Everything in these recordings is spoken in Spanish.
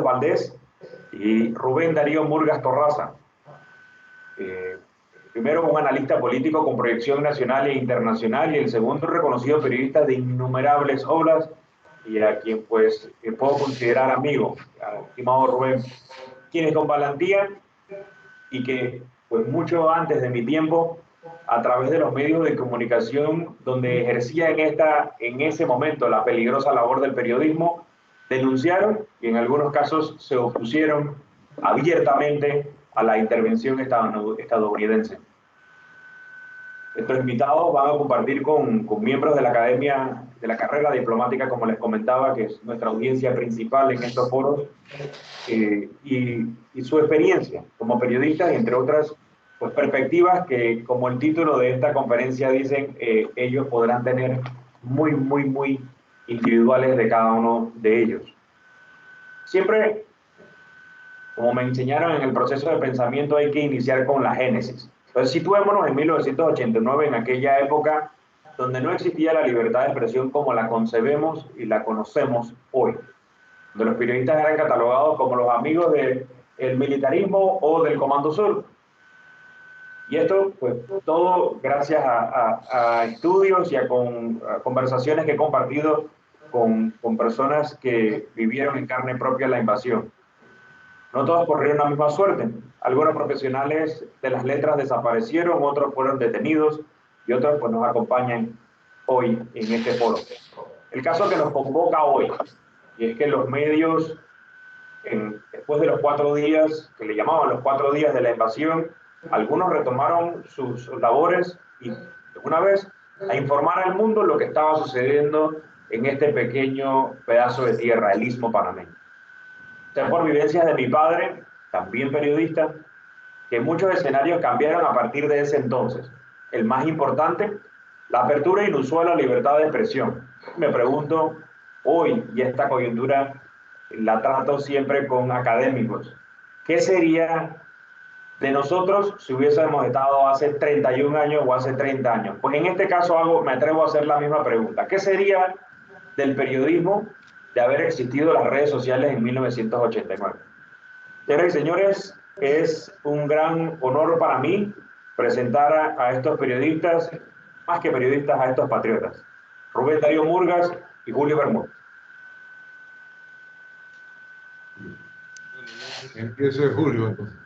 Valdés y Rubén Darío Murgas Torraza. Primero, un analista político con proyección nacional e internacional, y el segundo, un reconocido periodista de innumerables obras y a quien pues puedo considerar amigo, estimado Rubén, quienes con valentía y que pues mucho antes de mi tiempo, a través de los medios de comunicación donde ejercía en ese momento la peligrosa labor del periodismo, denunciaron y en algunos casos se opusieron abiertamente a la intervención estadounidense. Estos invitados van a compartir con miembros de la Academia de la Carrera Diplomática, como les comentaba, que es nuestra audiencia principal en estos foros, y su experiencia como periodistas, entre otras pues, perspectivas que, como el título de esta conferencia dicen, ellos podrán tener muy individuales de cada uno de ellos. Siempre, como me enseñaron en el proceso de pensamiento, hay que iniciar con la génesis. Entonces, situémonos en 1989, en aquella época donde no existía la libertad de expresión como la concebemos y la conocemos hoy, donde los periodistas eran catalogados como los amigos del militarismo o del Comando Sur. Y esto, pues, todo gracias a estudios y a conversaciones que he compartido con personas que vivieron en carne propia la invasión. No todos corrieron la misma suerte. Algunos profesionales de las letras desaparecieron, otros fueron detenidos y otros pues, nos acompañan hoy en este foro. El caso que nos convoca hoy, y es que los medios, después de los 4 días, que le llamaban los 4 días de la invasión, algunos retomaron sus labores y de una vez a informar al mundo lo que estaba sucediendo en este pequeño pedazo de tierra, el Istmo Panameño. Por vivencias de mi padre, también periodista, que muchos escenarios cambiaron a partir de ese entonces. El más importante, la apertura inusual a la libertad de expresión. Me pregunto hoy, y esta coyuntura la trato siempre con académicos, ¿qué sería de nosotros si hubiésemos estado hace 31 años o hace 30 años? Pues en este caso me atrevo a hacer la misma pregunta. ¿Qué sería del periodismo de haber existido las redes sociales en 1989? Señoras y señores, es un gran honor para mí presentar a estos periodistas, más que periodistas, a estos patriotas. Rubén Darío Murgas y Julio Bermúdez. Empiece Julio, entonces.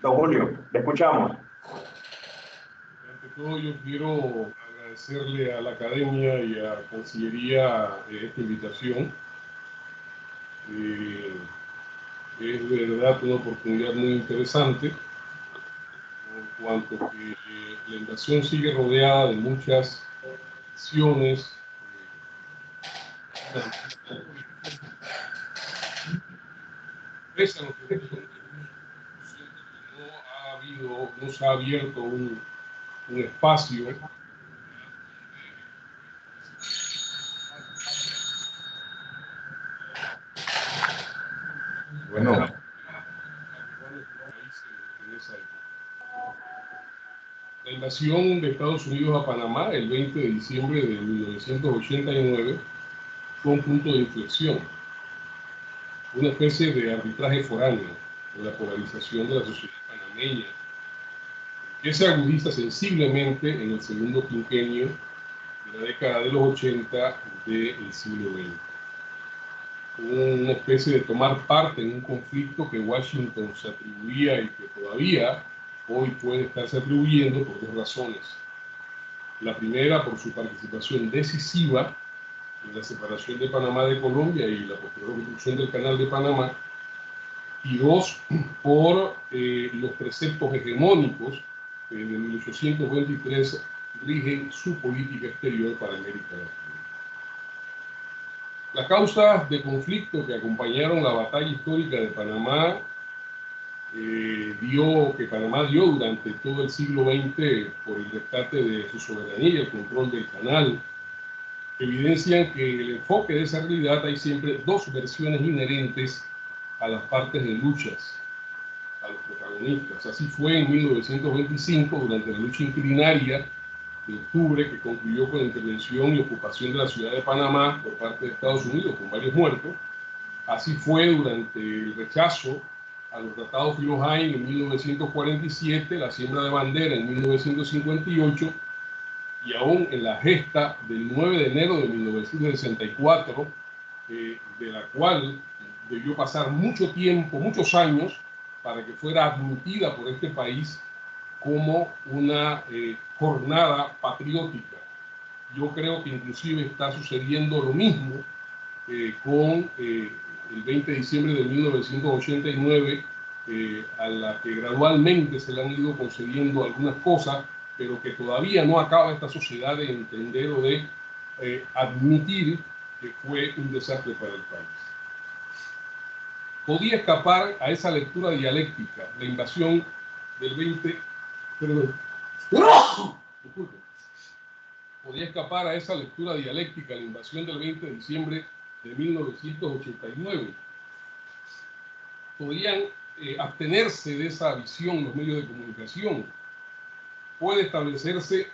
Don Julio, le escuchamos. Ante todo, yo quiero agradecerle a la Academia y a Cancillería esta invitación. Es de verdad una oportunidad muy interesante, por cuanto que la invasión sigue rodeada de muchas acciones. Pese a lo que no se ha abierto un espacio Bueno. La invasión de Estados Unidos a Panamá el 20 de diciembre de 1989 fue un punto de inflexión, una especie de arbitraje foráneo de la polarización de la sociedad panameña, que se agudiza sensiblemente en el segundo quinquenio de la década de los 80 del siglo XX. Una especie de tomar parte en un conflicto que Washington se atribuía y que todavía hoy puede estarse atribuyendo por 2 razones. La primera, por su participación decisiva en la separación de Panamá de Colombia y la posterior construcción del Canal de Panamá, y 2, por los preceptos hegemónicos que desde 1823 rigen su política exterior para América Latina. Las causas de conflicto que acompañaron la batalla histórica de Panamá Panamá dio durante todo el siglo XX por el rescate de su soberanía y el control del canal, evidencian que en el enfoque de esa realidad hay siempre 2 versiones inherentes a las partes de luchas, a los protagonistas. Así fue en 1925, durante la lucha inquilinaria de octubre, que concluyó con la intervención y ocupación de la ciudad de Panamá por parte de Estados Unidos, con varios muertos. Así fue durante el rechazo a los tratados Filo-Hain en 1947, la siembra de bandera en 1958 y aún en la gesta del 9 de enero de 1964, de la cual debió pasar mucho tiempo, muchos años, para que fuera admitida por este país como una jornada patriótica. Yo creo que inclusive está sucediendo lo mismo con el 20 de diciembre de 1989, a la que gradualmente se le han ido concediendo algunas cosas, pero que todavía no acaba esta sociedad de entender o de admitir que fue un desastre para el país. Podía escapar a esa lectura dialéctica la invasión del 20... Perdón. Disculpe. Podía escapar a esa lectura dialéctica la invasión del 20 de diciembre de 1989. Podrían abstenerse de esa visión los medios de comunicación. Puede establecerse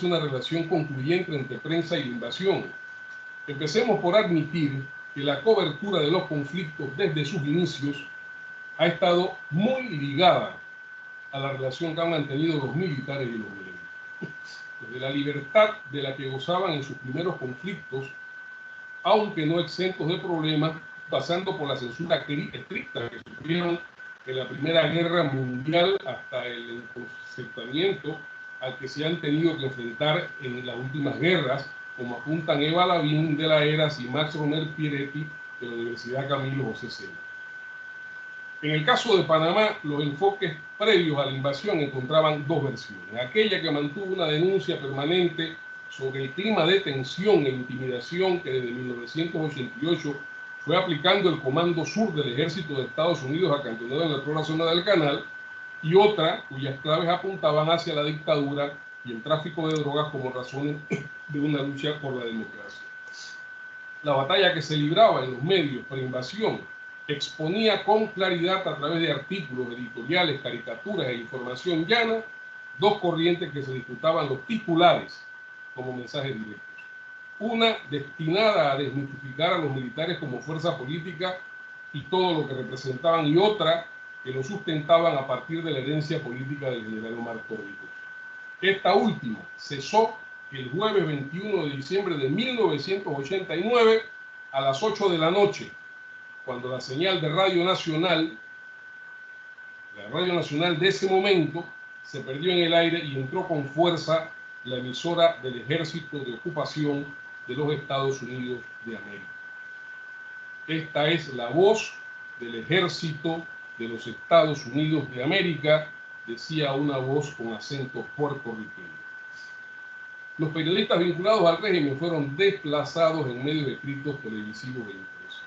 una relación concluyente entre prensa y la invasión. Empecemos por admitir que la cobertura de los conflictos desde sus inicios ha estado muy ligada a la relación que han mantenido los militares y los medios. Desde la libertad de la que gozaban en sus primeros conflictos, aunque no exentos de problemas, pasando por la censura estricta que sufrieron en la Primera Guerra Mundial hasta el encorsetamiento al que se han tenido que enfrentar en las últimas guerras, como apuntan Eva Lavín de la ERAS y Max Romer Pieretti de la Universidad Camilo José Cela. En el caso de Panamá, los enfoques previos a la invasión encontraban dos versiones. Aquella que mantuvo una denuncia permanente sobre el clima de tensión e intimidación que desde 1988 fue aplicando el Comando Sur del Ejército de Estados Unidos acantonado en la otra zona del canal, y otra cuyas claves apuntaban hacia la dictadura y el tráfico de drogas como razones de una lucha por la democracia. La batalla que se libraba en los medios pre-invasión exponía con claridad a través de artículos, editoriales, caricaturas e información llana dos corrientes que se disputaban los titulares como mensajes directos. Una destinada a desmitificar a los militares como fuerza política y todo lo que representaban, y otra que lo sustentaban a partir de la herencia política del general Omar Torrijos. Esta última cesó el jueves 21 de diciembre de 1989 a las 8 de la noche, cuando la señal de Radio Nacional, la Radio Nacional de ese momento, se perdió en el aire y entró con fuerza la emisora del Ejército de Ocupación de los Estados Unidos de América. Esta es la voz del Ejército de los Estados Unidos de América, decía una voz con acento puertorriqueño. Los periodistas vinculados al régimen fueron desplazados en medios escritos, televisivos e impresos.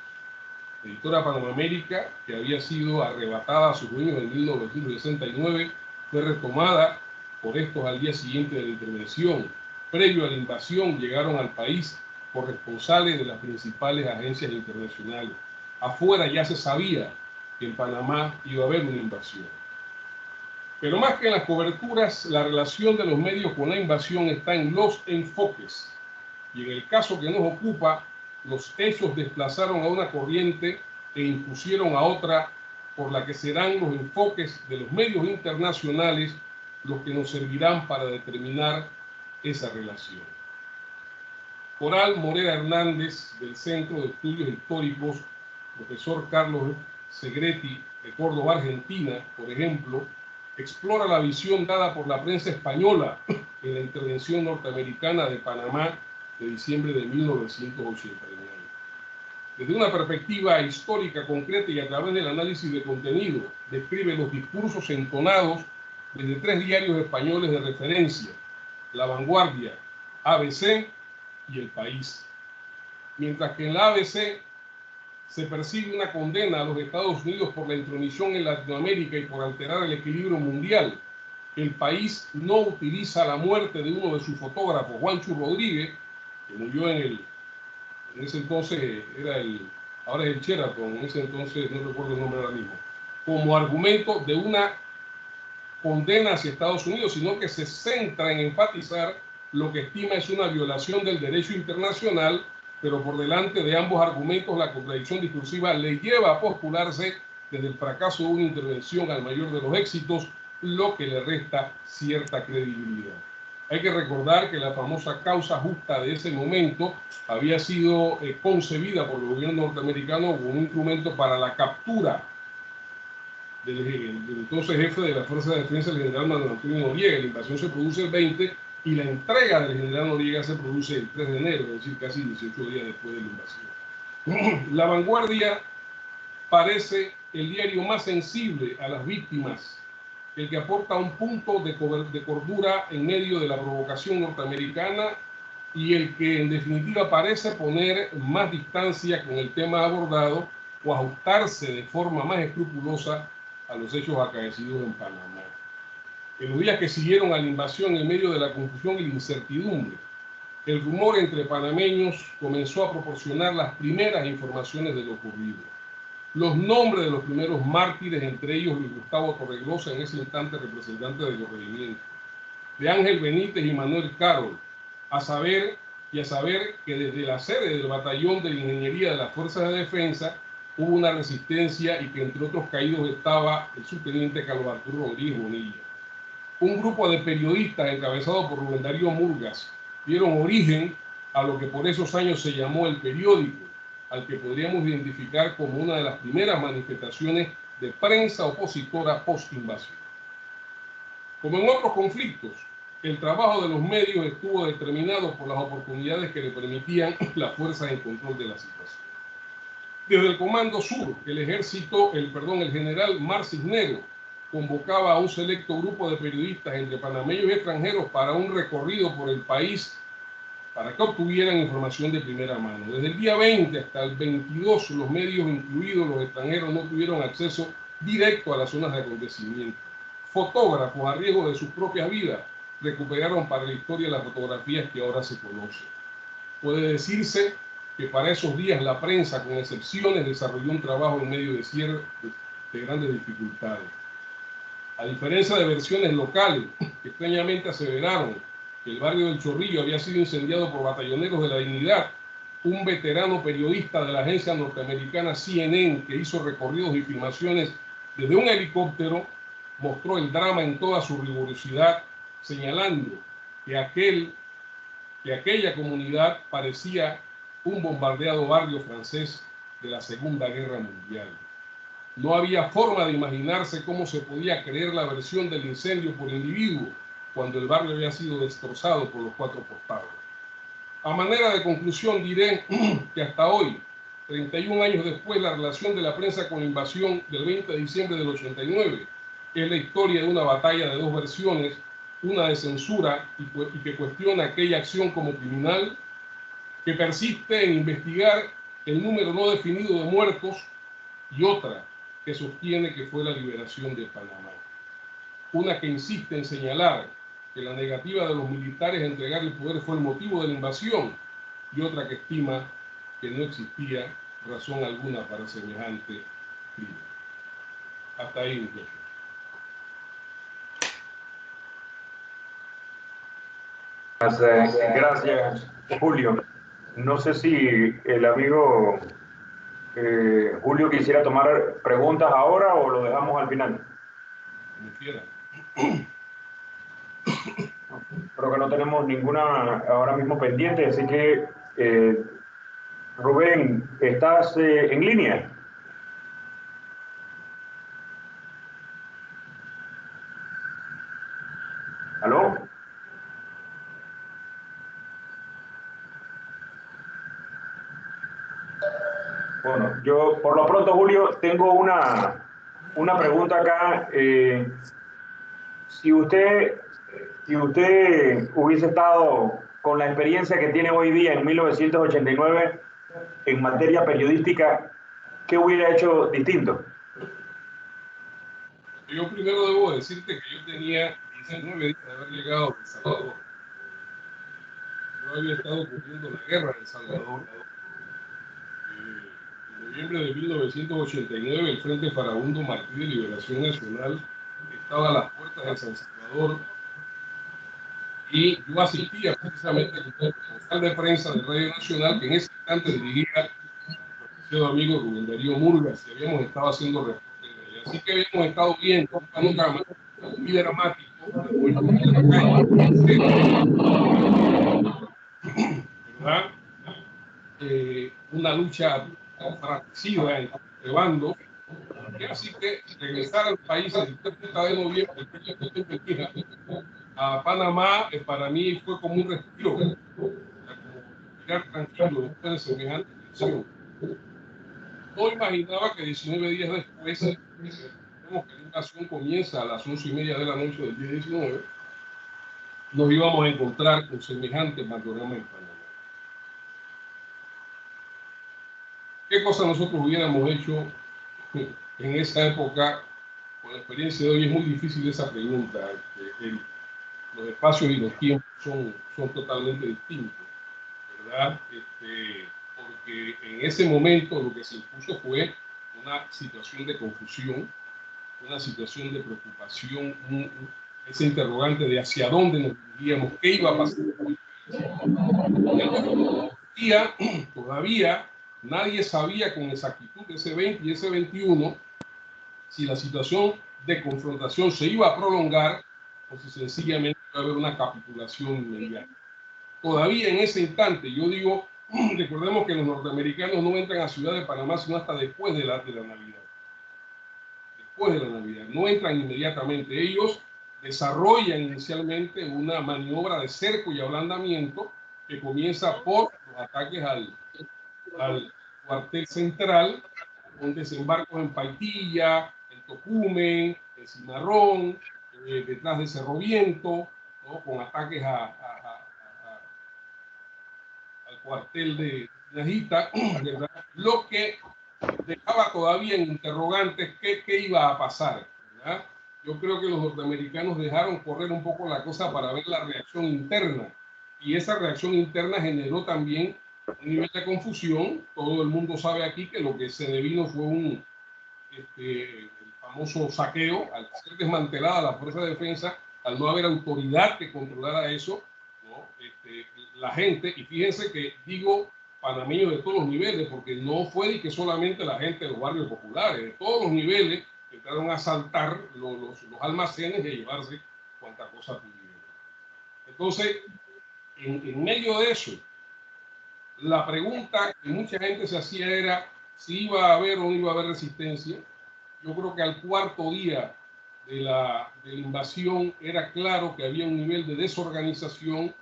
La editora Panamérica, que había sido arrebatada a sus dueños en 1969, fue retomada por estos al día siguiente de la intervención. Previo a la invasión llegaron al país corresponsales de las principales agencias internacionales. Afuera ya se sabía que en Panamá iba a haber una invasión. Pero más que en las coberturas, la relación de los medios con la invasión está en los enfoques. Y en el caso que nos ocupa, los hechos desplazaron a una corriente e impusieron a otra, por la que serán los enfoques de los medios internacionales los que nos servirán para determinar esa relación. Coral Morera Hernández, del Centro de Estudios Históricos, profesor Carlos Segretti, de Córdoba, Argentina, por ejemplo, explora la visión dada por la prensa española en la intervención norteamericana de Panamá de diciembre de 1989. Desde una perspectiva histórica concreta y a través del análisis de contenido, describe los discursos entonados desde tres diarios españoles de referencia: La Vanguardia, ABC y El País. Mientras que en la ABC se percibe una condena a los Estados Unidos por la intromisión en Latinoamérica y por alterar el equilibrio mundial, El País no utiliza la muerte de uno de sus fotógrafos, Juancho Rodríguez, que murió en ese entonces ahora es el Sheraton, en ese entonces no recuerdo el nombre ahora mismo, como argumento de una condena hacia Estados Unidos, sino que se centra en enfatizar lo que estima es una violación del derecho internacional pero por delante de ambos argumentos la contradicción discursiva le lleva a postularse desde el fracaso de una intervención al mayor de los éxitos, lo que le resta cierta credibilidad. Hay que recordar que la famosa causa justa de ese momento había sido concebida por el gobierno norteamericano como un instrumento para la captura del entonces jefe de la Fuerza de Defensa, el general Manuel Antonio Noriega. La invasión se produce el 20 y la entrega del general Noriega se produce el 3 de enero, es decir, casi 18 días después de la invasión. La Vanguardia parece el diario más sensible a las víctimas, el que aporta un punto de cordura en medio de la provocación norteamericana y el que en definitiva parece poner más distancia con el tema abordado o ajustarse de forma más escrupulosa a los hechos acaecidos en Panamá. En los días que siguieron a la invasión, en medio de la confusión y la incertidumbre, el rumor entre panameños comenzó a proporcionar las primeras informaciones de lo ocurrido. Los nombres de los primeros mártires, entre ellos Luis Gustavo Torregrosa, en ese instante representante del corregimiento, de Ángel Benítez y Manuel Carol, a saber que desde la sede del batallón de la Ingeniería de las Fuerzas de Defensa hubo una resistencia y que entre otros caídos estaba el subteniente Carlos Arturo Rodríguez Bonilla. Un grupo de periodistas encabezado por Rubén Darío Murgas dieron origen a lo que por esos años se llamó el periódico, al que podríamos identificar como una de las primeras manifestaciones de prensa opositora post-invasión. Como en otros conflictos, el trabajo de los medios estuvo determinado por las oportunidades que le permitían las fuerzas en control de la situación. Desde el Comando Sur, el general Mar Cisnero convocaba a un selecto grupo de periodistas entre panameños y extranjeros para un recorrido por el país para que obtuvieran información de primera mano. Desde el día 20 hasta el 22, los medios, incluidos los extranjeros, no tuvieron acceso directo a las zonas de acontecimiento. Fotógrafos, a riesgo de sus propias vidas, recuperaron para la historia las fotografías que ahora se conocen. Puede decirse que para esos días la prensa, con excepciones, desarrolló un trabajo en medio de grandes dificultades. A diferencia de versiones locales, que extrañamente aseveraron que el barrio del Chorrillo había sido incendiado por batalloneros de la Dignidad, un veterano periodista de la agencia norteamericana CNN, que hizo recorridos y filmaciones desde un helicóptero, mostró el drama en toda su rigurosidad, señalando que aquella comunidad parecía un bombardeado barrio francés de la Segunda Guerra Mundial. No había forma de imaginarse cómo se podía creer la versión del incendio por individuo cuando el barrio había sido destrozado por los 4 costados. A manera de conclusión diré que hasta hoy, 31 años después, la relación de la prensa con la invasión del 20 de diciembre del 89 es la historia de una batalla de 2 versiones, una de censura y que cuestiona aquella acción como criminal, que persiste en investigar el número no definido de muertos, y otra que sostiene que fue la liberación de Panamá. Una que insiste en señalar que la negativa de los militares a entregar el poder fue el motivo de la invasión, y otra que estima que no existía razón alguna para semejante crimen. Hasta ahí, muchachos. Gracias, Julio. No sé si el amigo Julio quisiera tomar preguntas ahora o lo dejamos al final. Como quiera. Creo que no tenemos ninguna ahora mismo pendiente, así que Rubén, ¿estás en línea? ¿Aló? Bueno, yo por lo pronto, Julio, tengo una pregunta acá. Si usted hubiese estado con la experiencia que tiene hoy día en 1989 en materia periodística, ¿qué hubiera hecho distinto? Yo primero debo decirte que yo tenía 19 días de haber llegado a El Salvador. Yo había estado cubriendo la guerra de El Salvador. En noviembre de 1989, el Frente Farabundo Martí de Liberación Nacional estaba a las puertas de San Salvador y yo asistía precisamente al corresponsal de prensa de Radio Nacional, que en ese instante dirigía al amigo Rubén Darío Murgas, y habíamos estado haciendo reportes de allá. Así que habíamos estado viendo un panorama muy dramático, ¿verdad? Una lucha fratricida entre bandos. Y así que regresar al país el 30 de noviembre a Panamá para mí fue como un respiro, como respirar tranquilo después de semejante tensión. No imaginaba que 19 días después, vemos que la invasión comienza a las 11:30 de la noche del día 19, nos íbamos a encontrar con semejante panorama en Panamá. ¿Qué cosa nosotros hubiéramos hecho en esa época? Con la experiencia de hoy es muy difícil esa pregunta. Los espacios y los tiempos son totalmente distintos, ¿verdad? Porque en ese momento lo que se impuso fue una situación de confusión, una situación de preocupación, ese interrogante de hacia dónde nos dirigíamos, qué iba a pasar. Todavía nadie sabía con exactitud ese 20 y ese 21 si la situación de confrontación se iba a prolongar o si sencillamente iba a haber una capitulación inmediata. Todavía en ese instante, yo digo, recordemos que los norteamericanos no entran a Ciudad de Panamá sino hasta después de la Navidad. Después de la Navidad, no entran inmediatamente. Ellos desarrollan inicialmente una maniobra de cerco y ablandamiento que comienza por los ataques al cuartel central, con desembarcos en Paitilla, en Tocumen, en Cimarrón, detrás de Cerro Viento, ¿no? Con ataques al cuartel de Najita, ¿verdad? Lo que dejaba todavía en interrogantes qué iba a pasar, ¿verdad? Yo creo que los norteamericanos dejaron correr un poco la cosa para ver la reacción interna, y esa reacción interna generó también un nivel de confusión. Todo el mundo sabe aquí que lo que se devino fue el famoso saqueo, al ser desmantelada la fuerza de defensa, al no haber autoridad que controlara eso, ¿no? La gente, y fíjense que digo panameños de todos los niveles, porque no fue de que solamente la gente de los barrios populares, de todos los niveles entraron a asaltar los almacenes y a llevarse cuanta cosa pudieron. Entonces, en medio de eso, la pregunta que mucha gente se hacía era si iba a haber o no iba a haber resistencia. Yo creo que al cuarto día de la invasión era claro que había un nivel de desorganización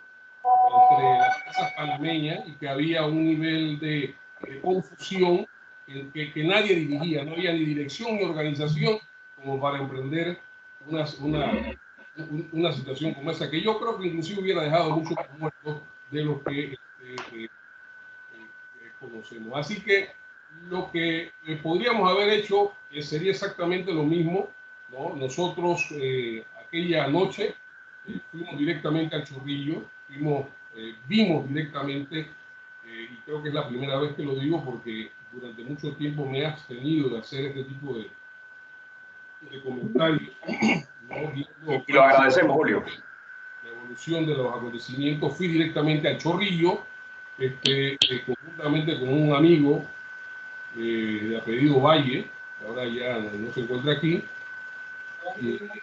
entre las fuerzas panameñas y que había un nivel de confusión que nadie dirigía, no había ni dirección ni organización como para emprender una situación como esa, que yo creo que inclusive hubiera dejado muchos muertos de los que conocemos. Así que lo que podríamos haber hecho sería exactamente lo mismo, ¿no? Nosotros aquella noche fuimos directamente al Chorrillo, vimos directamente, y creo que es la primera vez que lo digo porque durante mucho tiempo me he abstenido de hacer este tipo de comentarios, ¿no? Y lo agradecemos, Julio. La evolución de los acontecimientos, fui directamente al Chorrillo, conjuntamente con un amigo de apellido Valle, que ahora ya no se encuentra aquí. Llegamos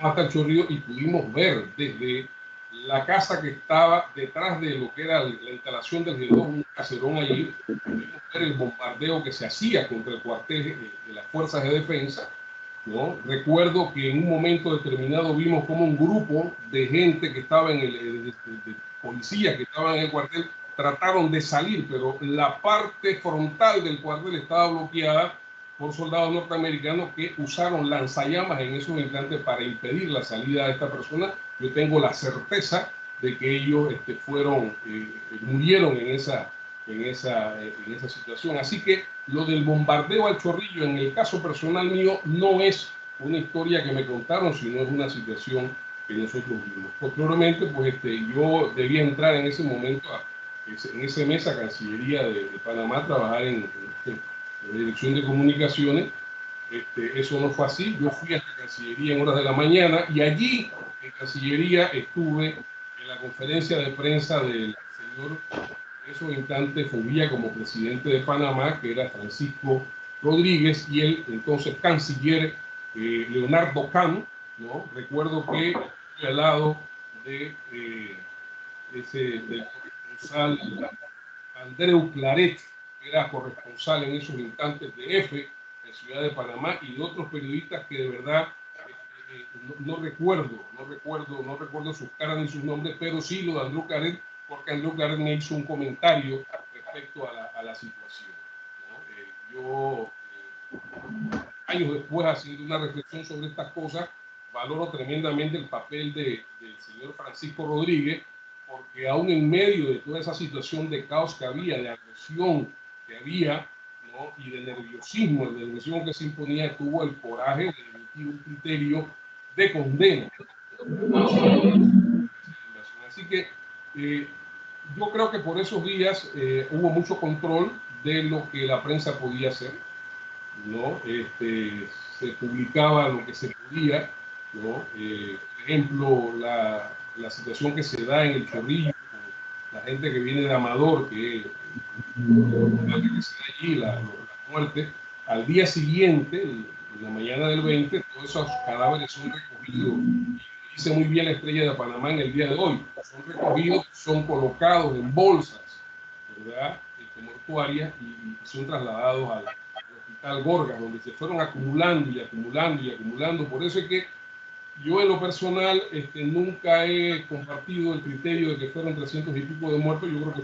hasta el Chorrillo y pudimos ver desde la casa que estaba detrás de lo que era la instalación del G2, un caserón allí, pudimos ver el bombardeo que se hacía contra el cuartel de las fuerzas de defensa, ¿no? Recuerdo que en un momento determinado vimos como un grupo de gente que estaba de policías que estaban en el cuartel trataron de salir, pero la parte frontal del cuartel estaba bloqueada por soldados norteamericanos que usaron lanzallamas en esos instantes para impedir la salida de esta persona. Yo tengo la certeza de que ellos murieron en esa situación. Así que lo del bombardeo al Chorrillo, en el caso personal mío, no es una historia que me contaron, sino es una situación que nosotros vimos. Posteriormente, pues yo debía entrar en ese momento en ese mes a Cancillería de Panamá, trabajar en la Dirección de Comunicaciones. Eso no fue así. Yo fui hasta Cancillería en horas de la mañana y allí en Cancillería estuve en la conferencia de prensa del señor En esos instantes fungía como presidente de Panamá, que era Francisco Rodríguez, y el entonces canciller Leonardo Kahn, ¿no? Recuerdo que estoy al lado de del corresponsal Andreu Claret, que era corresponsal en esos instantes de EFE, en Ciudad de Panamá, y de otros periodistas que de verdad no recuerdo sus caras ni sus nombres, pero sí lo de Andreu Claret, porque Andreu Claret me hizo un comentario respecto a la situación, ¿no? Yo, años después, haciendo una reflexión sobre estas cosas, valoro tremendamente el papel del señor Francisco Rodríguez, porque aún en medio de toda esa situación de caos que había, de agresión que había, ¿no? Y de nerviosismo, el nerviosismo que se imponía, tuvo el coraje de emitir un criterio de condena. Así que yo creo que por esos días hubo mucho control de lo que la prensa podía hacer, ¿no? Se publicaba lo que se podía, ¿no? Por ejemplo, la situación que se da en el Chorrillo, la gente que viene de Amador, que se da allí, la muerte, al día siguiente, en la mañana del 20, todos esos cadáveres son recogidos. Dice muy bien la Estrella de Panamá en el día de hoy, son recogidos, son colocados en bolsas, ¿verdad? Mortuarias, y son trasladados al Hospital Gorgas, donde se fueron acumulando y acumulando y acumulando. Por eso es que yo en lo personal nunca he compartido el criterio de que fueron 300 y pico de muertos. Yo creo que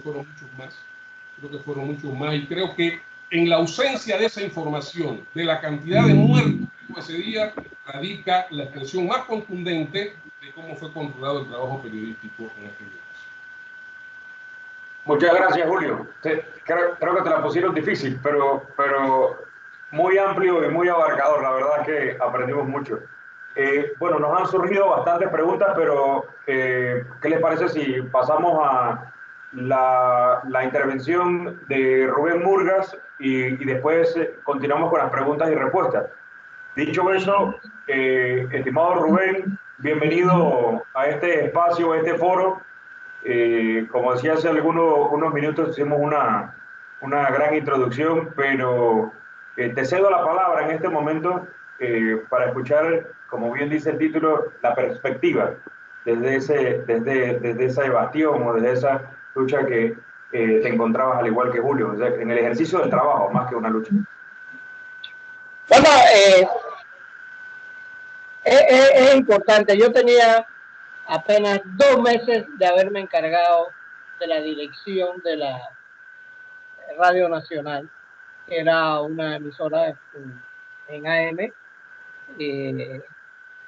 fueron muchos más, y creo que en la ausencia de esa información, de la cantidad de muertos que hubo ese día, radica la expresión más contundente de cómo fue controlado el trabajo periodístico en aquel caso. Muchas gracias, Julio. Creo que te la pusieron difícil, pero muy amplio y muy abarcador. La verdad es que aprendimos mucho. Bueno, nos han surgido bastantes preguntas, pero ¿qué les parece si pasamos a la intervención de Rubén Murgas y después continuamos con las preguntas y respuestas? Dicho eso, estimado Rubén, bienvenido a este espacio, a este foro. Como decía hace unos minutos, hicimos una gran introducción, pero te cedo la palabra en este momento para escuchar, como bien dice el título, la perspectiva desde esa evasión o desde esa lucha que te encontrabas al igual que Julio, o sea, en el ejercicio del trabajo, más que una lucha. Bueno, es importante. Yo tenía apenas 2 meses de haberme encargado de la dirección de la Radio Nacional, que era una emisora en AM,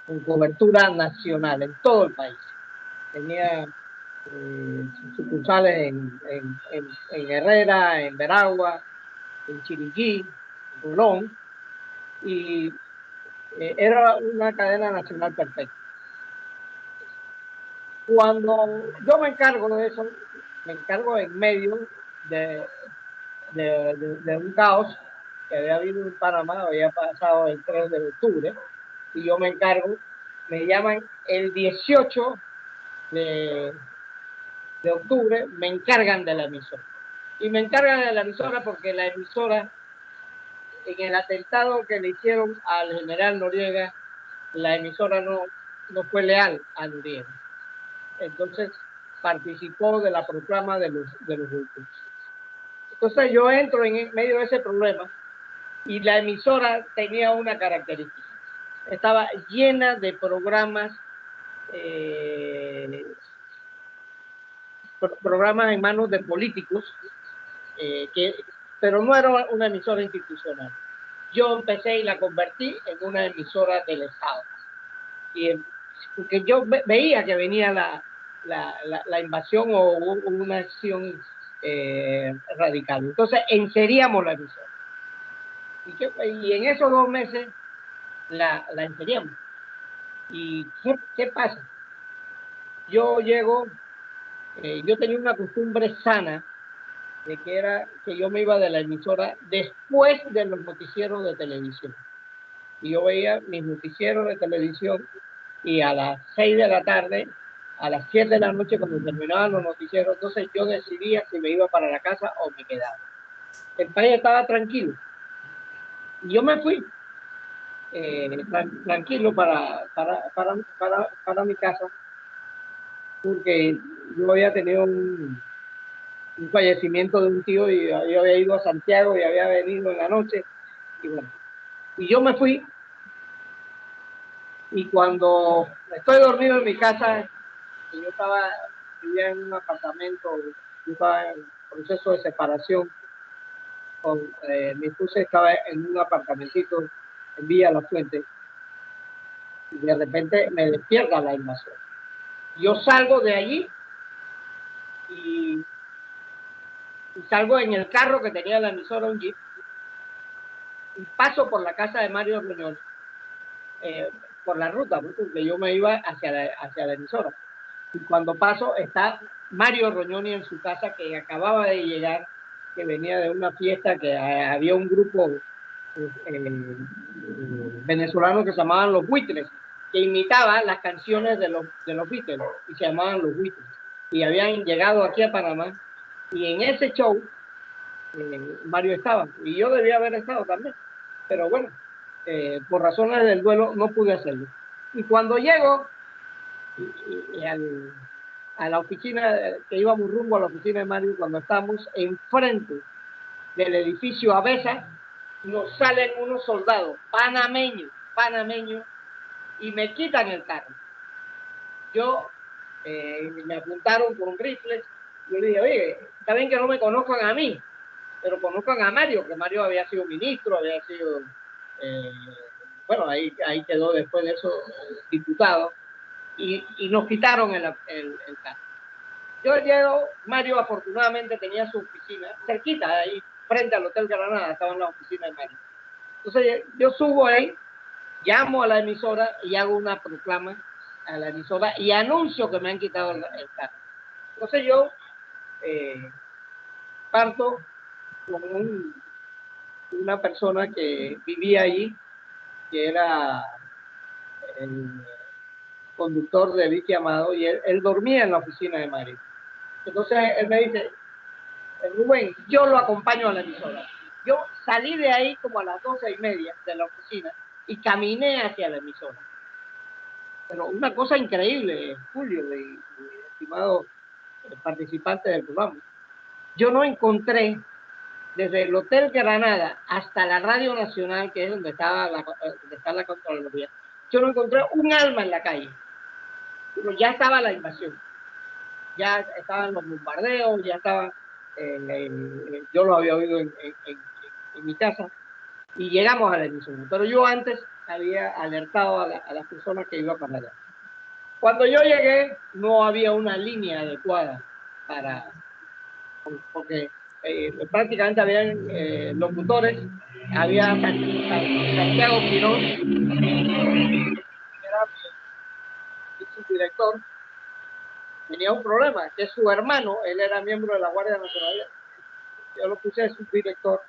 con cobertura nacional en todo el país. Tenía sucursales en Herrera, en Veragua, en Chiriquí, en Colón, y era una cadena nacional perfecta. Cuando yo me encargo de eso, me encargo en medio de un caos que había habido en Panamá, había pasado el 3 de octubre, y yo me encargo, me llaman el 18 de octubre, me encargan de la emisora. Y me encargan de la emisora porque la emisora, en el atentado que le hicieron al general Noriega, la emisora no fue leal a Noriega. Entonces participó de la proclama de los grupos. Entonces yo entro en medio de ese problema y la emisora tenía una característica. Estaba llena de programas, programas en manos de políticos, pero no era una emisora institucional. Yo empecé y la convertí en una emisora del Estado. Y porque yo veía que venía la invasión o una acción radical. Entonces, enseríamos la emisora. Y en esos 2 meses la enseríamos. ¿Y qué pasa? Yo llego, yo tenía una costumbre sana de que yo me iba de la emisora después de los noticieros de televisión. Y yo veía mis noticieros de televisión y a las 6 de la tarde a las 7 de la noche cuando terminaban los noticieros. Entonces yo decidía si me iba para la casa o me quedaba. El país estaba tranquilo. Y yo me fui tranquilo para mi casa, porque yo había tenido un fallecimiento de un tío y yo había ido a Santiago y había venido en la noche. Y bueno, y yo me fui. Y cuando estoy dormido en mi casa, yo vivía en un apartamento, yo estaba en proceso de separación con mi esposa, estaba en un apartamentito en Villa La Fuente, y de repente me despierta la invasión. Yo salgo de allí y salgo en el carro que tenía la emisora, un Jeep, y paso por la casa de Mario Roñoni, por la ruta, porque yo me iba hacia la emisora. Y cuando paso está Mario Roñoni en su casa, que acababa de llegar, que venía de una fiesta, que había un grupo venezolano que se llamaban Los Buitres, que imitaba las canciones de los Beatles, y se llamaban Los Buitres. Y habían llegado aquí a Panamá, y en ese show Mario estaba, y yo debía haber estado también, pero bueno, por razones del duelo no pude hacerlo. Y cuando llego a la oficina, que íbamos rumbo a la oficina de Mario, cuando estamos enfrente del edificio Avesa, nos salen unos soldados panameños, y me quitan el carro. Yo, me apuntaron con rifles. Yo le dije, oye, está bien que no me conozcan a mí, pero conozcan a Mario, que Mario había sido ministro, había sido, bueno, ahí quedó después de eso diputado, y nos quitaron el carro. Yo llego, Mario afortunadamente tenía su oficina cerquita, ahí frente al Hotel Granada, estaba en la oficina de Mario. Entonces yo subo ahí, llamo a la emisora y hago una proclama a la emisora y anuncio que me han quitado el carro. Entonces yo parto con una persona que vivía allí, que era el conductor de Vicky Amado, y él dormía en la oficina de Mario. Entonces él me dice, Rubén, yo lo acompaño a la emisora. Yo salí de ahí como a las 12:30 de la oficina y caminé hacia la emisora. Pero una cosa increíble, Julio, estimado participante del programa. Yo no encontré, desde el Hotel Granada hasta la Radio Nacional, que es donde está la Contraloría, yo no encontré un alma en la calle. Pero ya estaba la invasión. Ya estaban los bombardeos, ya estaba, yo lo había oído en mi casa, y llegamos a la emisora. Pero yo antes había alertado a las personas que iba para allá. Cuando yo llegué, no había una línea adecuada porque prácticamente habían locutores, había Santiago Quirós, que era mi subdirector, tenía un problema, que su hermano, él era miembro de la Guardia Nacional, yo lo puse de subdirector,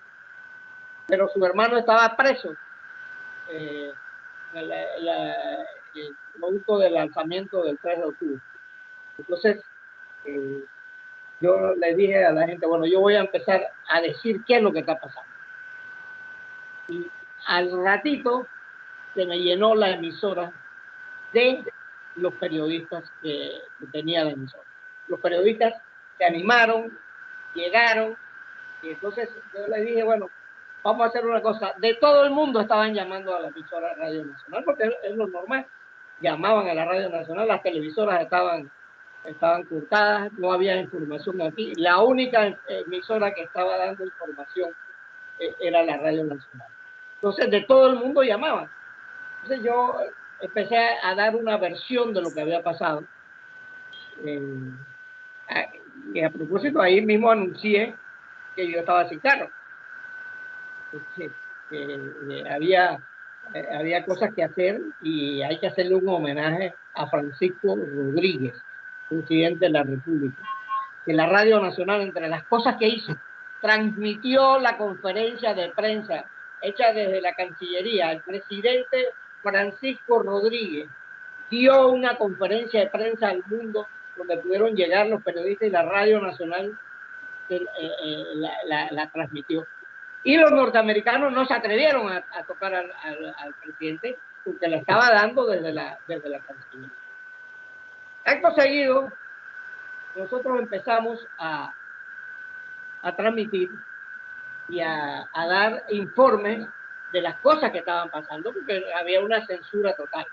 pero su hermano estaba preso, producto del lanzamiento del 3 de octubre. Entonces, yo le dije a la gente, bueno, yo voy a empezar a decir qué es lo que está pasando. Y al ratito se me llenó la emisora de los periodistas que tenía la emisora. Los periodistas se animaron, llegaron, y entonces yo les dije, bueno, vamos a hacer una cosa. De todo el mundo estaban llamando a la emisora Radio Nacional, porque es lo normal. Llamaban a la Radio Nacional, las televisoras estaban cortadas, no había información aquí. La única emisora que estaba dando información era la Radio Nacional. Entonces, de todo el mundo llamaban. Entonces, yo empecé a dar una versión de lo que había pasado. Y a propósito, ahí mismo anuncié que yo estaba sin carro. Había cosas que hacer y hay que hacerle un homenaje a Francisco Rodríguez, presidente de la República, que la Radio Nacional, entre las cosas que hizo, transmitió la conferencia de prensa hecha desde la Cancillería. El presidente Francisco Rodríguez dio una conferencia de prensa al mundo donde pudieron llegar los periodistas y la Radio Nacional la transmitió. Y los norteamericanos no se atrevieron a tocar al presidente porque le estaba dando desde la Cancillería. Acto seguido, nosotros empezamos a transmitir y a dar informes de las cosas que estaban pasando, porque había una censura total.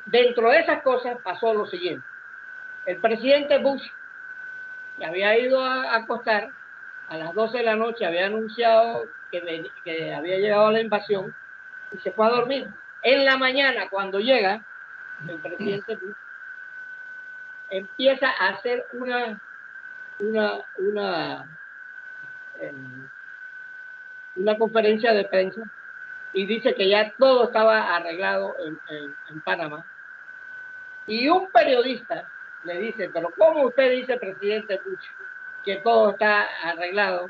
Dentro de esas cosas pasó lo siguiente. El presidente Bush, que había ido a acostar a las 12 de la noche, había anunciado que había llegado a la invasión y se fue a dormir. En la mañana, cuando llega, el presidente Bush empieza a hacer una conferencia de prensa y dice que ya todo estaba arreglado en Panamá. Y un periodista le dice, pero ¿cómo usted dice, presidente Bush, que todo está arreglado?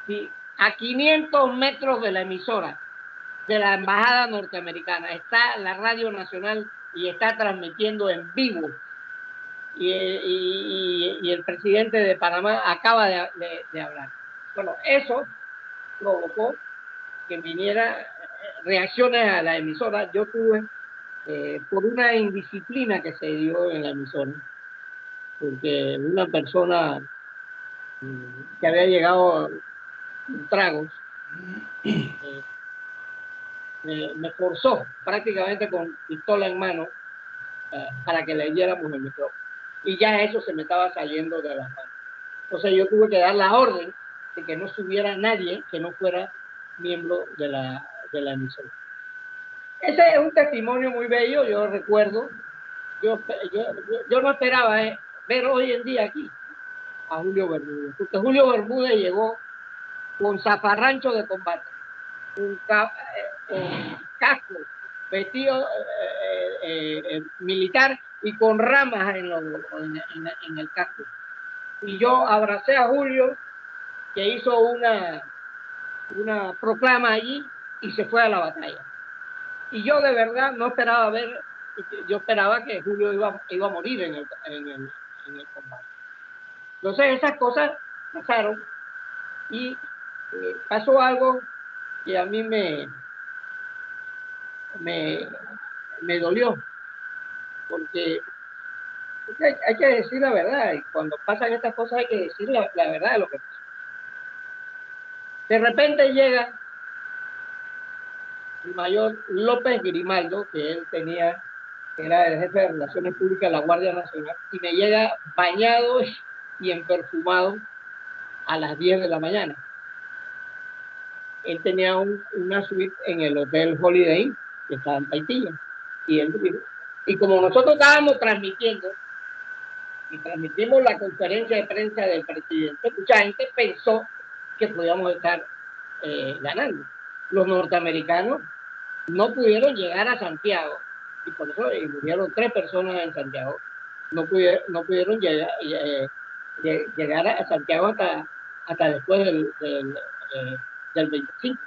Si a 500 metros de la emisora de la embajada norteamericana está la Radio Nacional y está transmitiendo en vivo. Y el presidente de Panamá acaba de hablar. Bueno, eso provocó que viniera reacciones a la emisora. Yo tuve, por una indisciplina que se dio en la emisora, porque una persona que había llegado con tragos me forzó prácticamente con pistola en mano para que le diéramos el micrófono. Y ya eso se me estaba saliendo de las manos. Entonces yo tuve que dar la orden de que no subiera nadie que no fuera miembro de la emisora. Ese es un testimonio muy bello. Yo recuerdo, yo no esperaba ver hoy en día aquí a Julio Bermúdez, porque Julio Bermúdez llegó con zafarrancho de combate, un casco, vestido militar y con ramas en el casco. Y yo abracé a Julio, que hizo una proclama allí y se fue a la batalla. Y yo de verdad no esperaba ver, yo esperaba que Julio iba a morir en el combate. Entonces esas cosas pasaron y pasó algo que a mí me dolió, porque hay que decir la verdad, y cuando pasan estas cosas hay que decir la verdad de lo que pasa. De repente llega el mayor López Grimaldo, que él tenía, que era el jefe de Relaciones Públicas de la Guardia Nacional, y me llega bañado y emperfumado a las 10 de la mañana. Él tenía una suite en el Hotel Holiday Inn, que estaba en Paitilla, y como nosotros estábamos transmitiendo, y transmitimos la conferencia de prensa del presidente, mucha gente pensó que podíamos estar ganando. Los norteamericanos no pudieron llegar a Santiago, y por eso murieron 3 personas en Santiago. No pudieron llegar a Santiago hasta después del 25,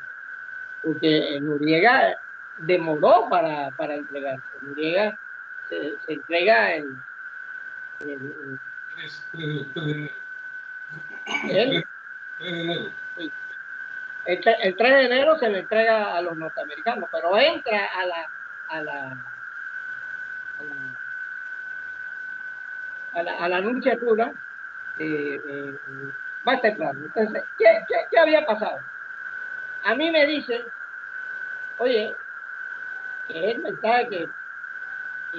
porque Noriega demoró para entregarse. Noriega se entrega el 3 de enero. El 3 de enero se le entrega a los norteamericanos, pero entra a la anunciatura más temprano. Entonces, ¿qué había pasado? A mí me dicen, oye, que es el mensaje que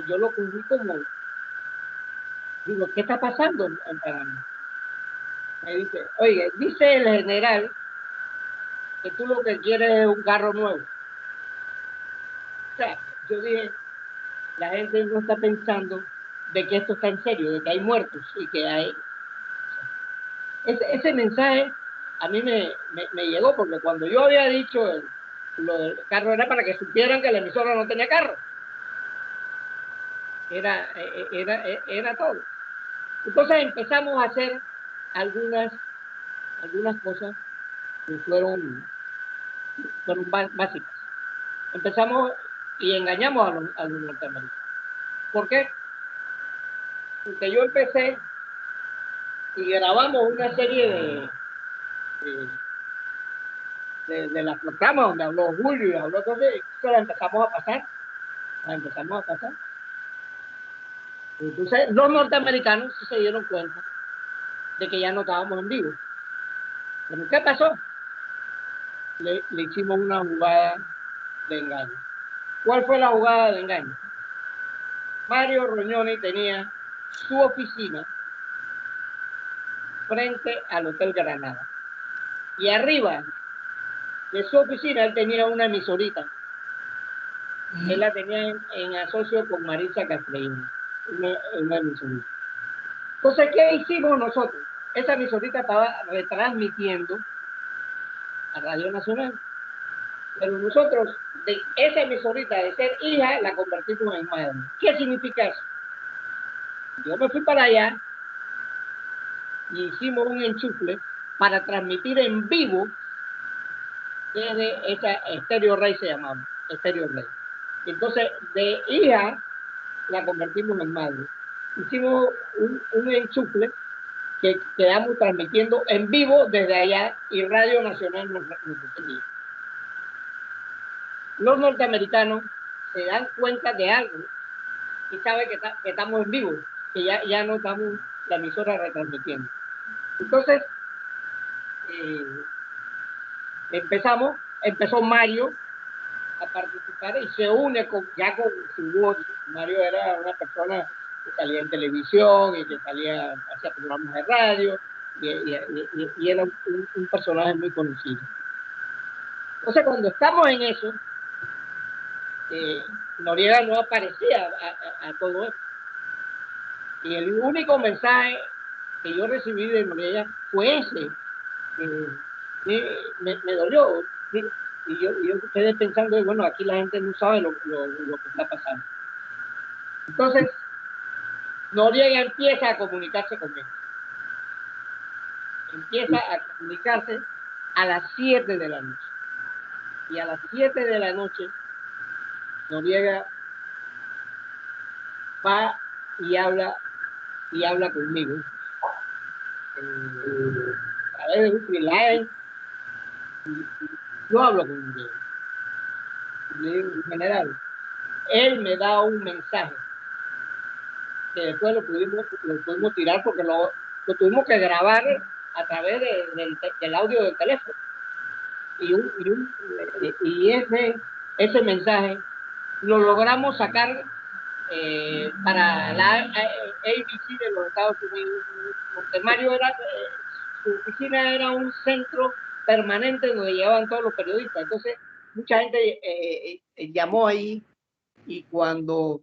yo lo cubrí como, digo, ¿qué está pasando en Panamá? Me dice, oye, dice el general que tú lo que quieres es un carro nuevo. O sea, yo dije, la gente no está pensando de que esto está en serio, de que hay muertos y que hay... Ese mensaje a mí me llegó, porque cuando yo había dicho lo del carro era para que supieran que la emisora no tenía carro. Era todo. Entonces empezamos a hacer algunas cosas que fueron básicas. Empezamos y engañamos a los norteamericanos. ¿Por qué? Porque yo empecé y grabamos una serie de las programas donde habló Julio y habló todo eso, la empezamos a pasar. Entonces, los norteamericanos se dieron cuenta de que ya no estábamos en vivo. ¿Pero qué pasó? Le hicimos una jugada de engaño. ¿Cuál fue la jugada de engaño? Mario Rognoni tenía su oficina frente al Hotel Granada. Y arriba de su oficina él tenía una emisorita. Él la tenía en asocio con Marisa Castrellón, una emisorita. Entonces, ¿qué hicimos nosotros? Esa emisorita estaba retransmitiendo a Radio Nacional. Pero nosotros, de esa emisorita de ser hija, la convertimos en madre. ¿Qué significa eso? Yo me fui para allá y hicimos un enchufle para transmitir en vivo desde esa Estéreo Rey, se llamaba Estéreo Rey. Entonces, de hija la convertimos en madre. Hicimos un enchufle que quedamos transmitiendo en vivo desde allá y Radio Nacional nos tenía. Los norteamericanos se dan cuenta de algo y saben que estamos en vivo, que ya no estamos la emisora retransmitiendo. Entonces, empezó Mario a participar y se une con su voz. Mario era una persona que salía en televisión y que hacía programas de radio y era un personaje muy conocido. Entonces, cuando estamos en eso, Noriega no aparecía a todo esto. Y el único mensaje que yo recibí de Noriega fue ese. Me dolió. Y yo quedé pensando, bueno, aquí la gente no sabe lo que está pasando. Entonces, Noriega empieza a comunicarse conmigo. Empieza a comunicarse a las 7 de la noche. Y a las 7 de la noche, Noriega va y habla conmigo. A través de un freelance. Yo hablo con Noriega. En general, él me da un mensaje que después lo pudimos tirar porque lo tuvimos que grabar a través del audio del teléfono. Y ese mensaje lo logramos sacar para la ABC de los Estados Unidos, porque Mario su oficina era un centro permanente donde llevaban todos los periodistas. Entonces, mucha gente llamó ahí y cuando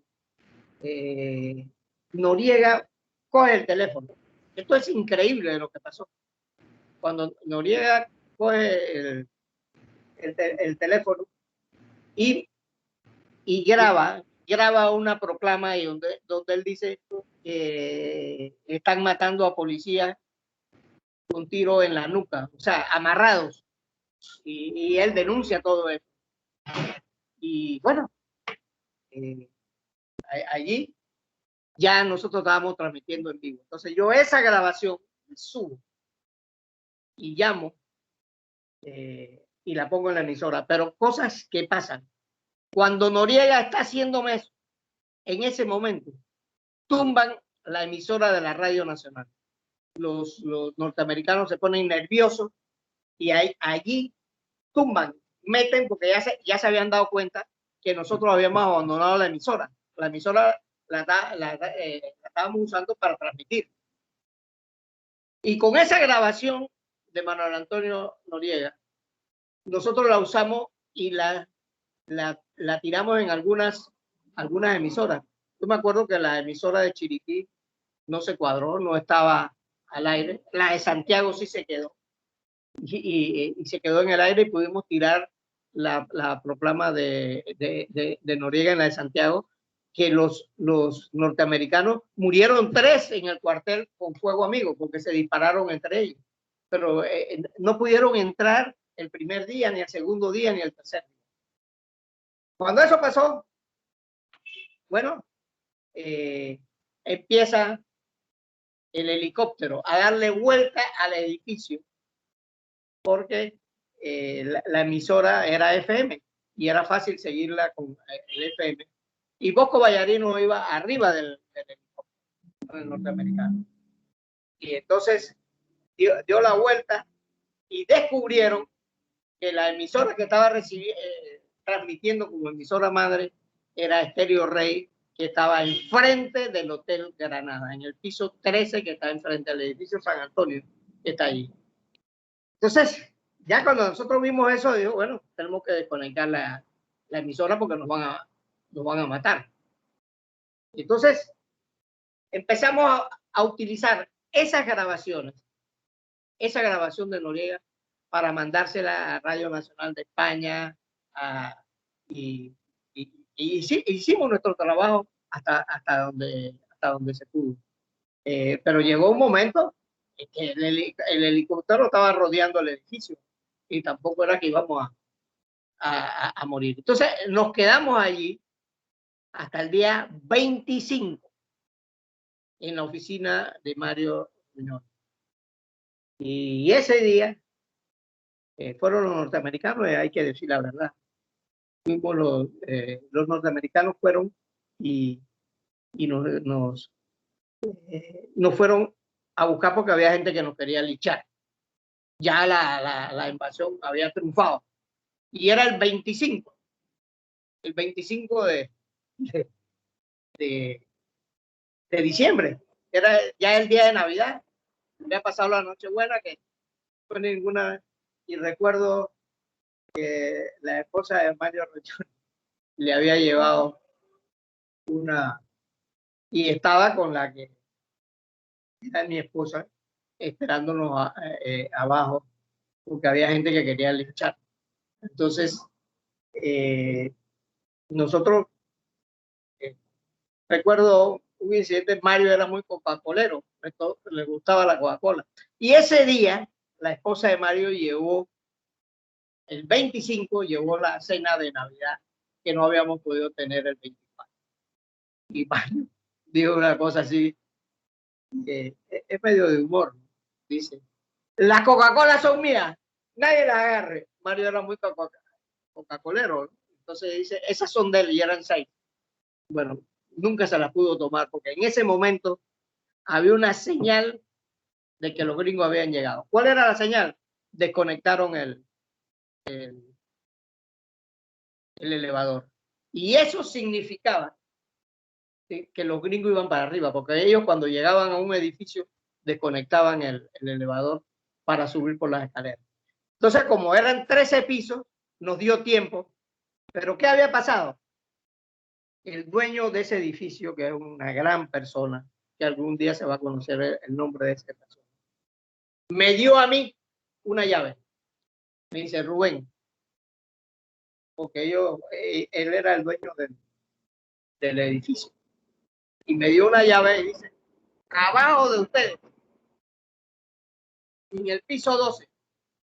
Noriega coge el teléfono. Esto es increíble lo que pasó. Cuando Noriega coge el teléfono y graba una proclama y donde él dice que están matando a policías con tiro en la nuca, o sea, amarrados. Y él denuncia todo eso. Y bueno, allí ya nosotros estábamos transmitiendo en vivo. Entonces yo esa grabación subo y llamo y la pongo en la emisora. Pero cosas que pasan. Cuando Noriega está haciéndome eso, en ese momento, tumban la emisora de la Radio Nacional. Los norteamericanos se ponen nerviosos y allí tumban, meten, porque ya se habían dado cuenta que nosotros habíamos abandonado la emisora. La emisora la estábamos usando para transmitir. Y con esa grabación de Manuel Antonio Noriega, nosotros la usamos y la tiramos en algunas emisoras. Yo me acuerdo que la emisora de Chiriquí no se cuadró, no estaba al aire. La de Santiago sí se quedó. Y se quedó en el aire y pudimos tirar la proclama de Noriega en la de Santiago, que los norteamericanos murieron 3 en el cuartel con fuego amigo, porque se dispararon entre ellos. Pero no pudieron entrar el primer día, ni el segundo día, ni el 3er día. Cuando eso pasó, bueno, empieza el helicóptero a darle vuelta al edificio porque la emisora era FM y era fácil seguirla con el FM. Y Bosco Vallarino iba arriba del helicóptero norteamericano. Y entonces dio la vuelta y descubrieron que la emisora que estaba transmitiendo como emisora madre era Estéreo Rey, que estaba enfrente del Hotel Granada, en el piso 13 que está enfrente del edificio San Antonio, que está ahí. Entonces, ya cuando nosotros vimos eso, digo, bueno, tenemos que desconectar la emisora porque nos van a matar. Entonces, empezamos a utilizar esas grabaciones, esa grabación de Noriega, para mandársela a Radio Nacional de España, y hicimos nuestro trabajo hasta donde se pudo. Pero llegó un momento en que el helicóptero estaba rodeando el edificio y tampoco era que íbamos a morir. Entonces nos quedamos allí hasta el día 25 en la oficina de Mario Muñoz. Y ese día fueron los norteamericanos, hay que decir la verdad. Los norteamericanos fueron y nos fueron a buscar porque había gente que nos quería linchar. Ya la invasión había triunfado. Y era el 25 de diciembre. Era ya el día de Navidad. Había pasado la Nochebuena, que no fue ninguna. Y recuerdo que la esposa de Mario Rochón le había llevado y estaba con la que era mi esposa, esperándonos abajo, porque había gente que quería linchar. Entonces, nosotros, recuerdo un incidente, Mario era muy coca-colero, le gustaba la Coca-Cola. Y ese día, la esposa de Mario el 25, llevó la cena de Navidad que no habíamos podido tener el 24. Y Mario dijo una cosa así, que es medio de humor, ¿no? Dice, las Coca-Cola son mías, nadie las agarre. Mario era muy coca-colero, ¿no? Entonces dice, esas son de él, y eran 6. Bueno, nunca se las pudo tomar porque en ese momento había una señal de que los gringos habían llegado. ¿Cuál era la señal? Desconectaron el elevador. Y eso significaba que los gringos iban para arriba, porque ellos cuando llegaban a un edificio desconectaban el elevador para subir por las escaleras. Entonces, como eran 13 pisos, nos dio tiempo. ¿Pero qué había pasado? El dueño de ese edificio, que es una gran persona, que algún día se va a conocer el nombre de esa persona, me dio a mí una llave. Me dice, Rubén, porque él era el dueño del edificio. Y me dio una llave y dice, abajo de ustedes, en el piso 12,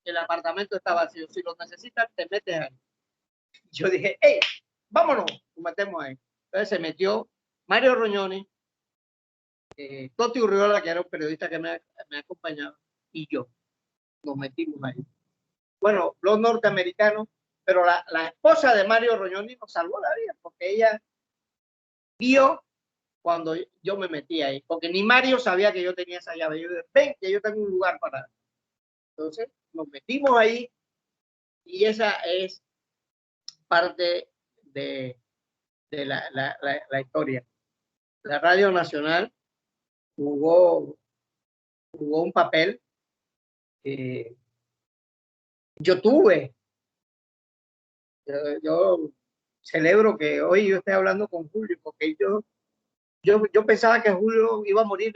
el apartamento está vacío. Si lo necesitan, te metes ahí. Yo dije, hey, vámonos, nos metemos ahí. Entonces se metió Mario Roñoni, Toti Urriola, que era un periodista que me acompañaba, y yo. Nos metimos ahí. Bueno, los norteamericanos, pero la esposa de Mario Roñoni nos salvó la vida, porque ella vio cuando yo me metí ahí, porque ni Mario sabía que yo tenía esa llave. Yo dije, ven, que yo tengo un lugar para. Entonces nos metimos ahí y esa es parte de la historia. La Radio Nacional jugó un papel. Yo celebro que hoy yo esté hablando con Julio, porque yo pensaba que Julio iba a morir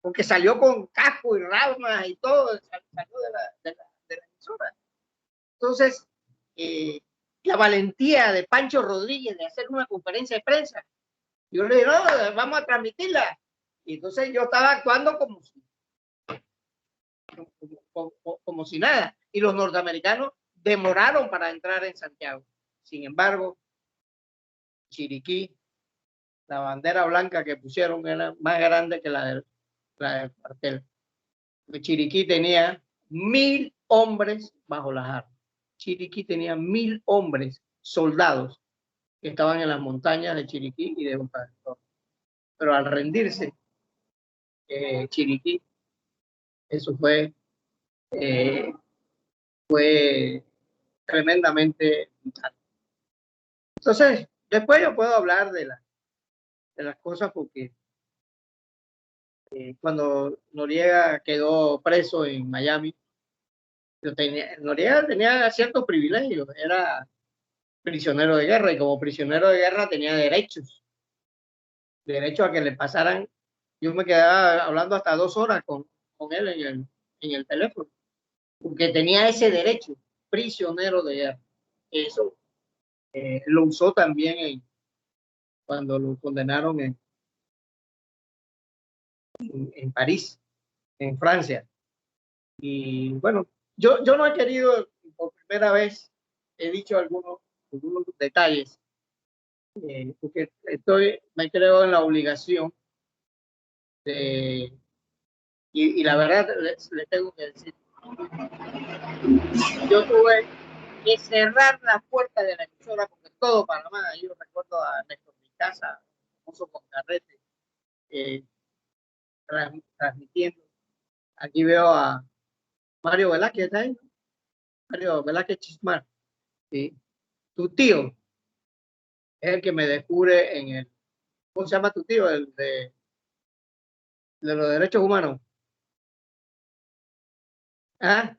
porque salió con casco y ramas y todo, salió de la emisora. Entonces, la valentía de Pancho Rodríguez de hacer una conferencia de prensa, yo le dije, no, vamos a transmitirla. Y entonces yo estaba actuando como si nada. Y los norteamericanos demoraron para entrar en Santiago. Sin embargo, Chiriquí, la bandera blanca que pusieron era más grande que la del cuartel. Chiriquí tenía 1000 hombres bajo las armas. Chiriquí tenía 1000 hombres, soldados, que estaban en las montañas de Chiriquí y de Boca del Toro. Pero al rendirse Chiriquí, eso fue tremendamente brutal. Entonces, después yo puedo hablar de las cosas porque cuando Noriega quedó preso en Miami, Noriega tenía ciertos privilegios, era prisionero de guerra y como prisionero de guerra tenía derechos a que le pasaran. Yo me quedaba hablando hasta 2 horas con él en el teléfono, porque tenía ese derecho, prisionero de guerra. Eso lo usó también cuando lo condenaron en París, en Francia. Y bueno, yo no he querido, por primera vez, he dicho algunos detalles, porque me creo en la obligación de, y la verdad le tengo que decir, yo tuve que cerrar las puertas de la emisora porque todo Panamá, yo recuerdo a Néstor Picasa, famoso con Carrete, transmitiendo. Aquí veo a Mario Velázquez, ¿está ahí? Mario Velázquez Chismar. ¿Sí? Tu tío es el que me descubre en el, ¿cómo se llama tu tío? El de los derechos humanos. ¿Ah?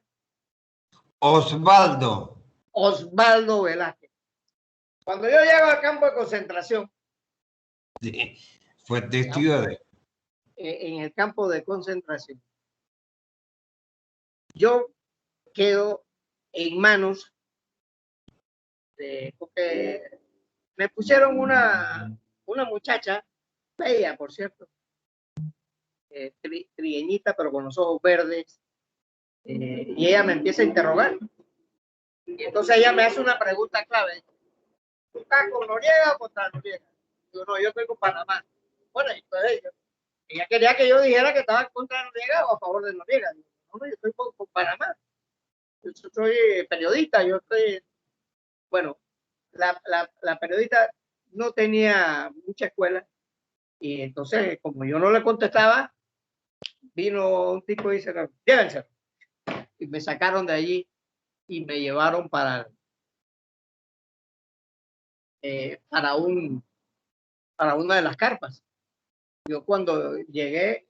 Osvaldo. Osvaldo Velázquez. Cuando yo llego al campo de concentración, Sí, fue testigo de... en el campo de concentración, yo quedo en manos porque me pusieron una muchacha, bella por cierto, trigueñita pero con los ojos verdes, y ella me empieza a interrogar. Y entonces ella me hace una pregunta clave. ¿Tú estás con Noriega o contra Noriega? Yo no, yo estoy con Panamá. Bueno, entonces ella quería que yo dijera que estaba contra Noriega o a favor de Noriega. No, yo estoy con Panamá. Yo soy periodista, yo estoy... Bueno, la periodista no tenía mucha escuela y entonces, como yo no le contestaba, vino un tipo y dice, llévense. Y me sacaron de allí y me llevaron para una de las carpas. Yo cuando llegué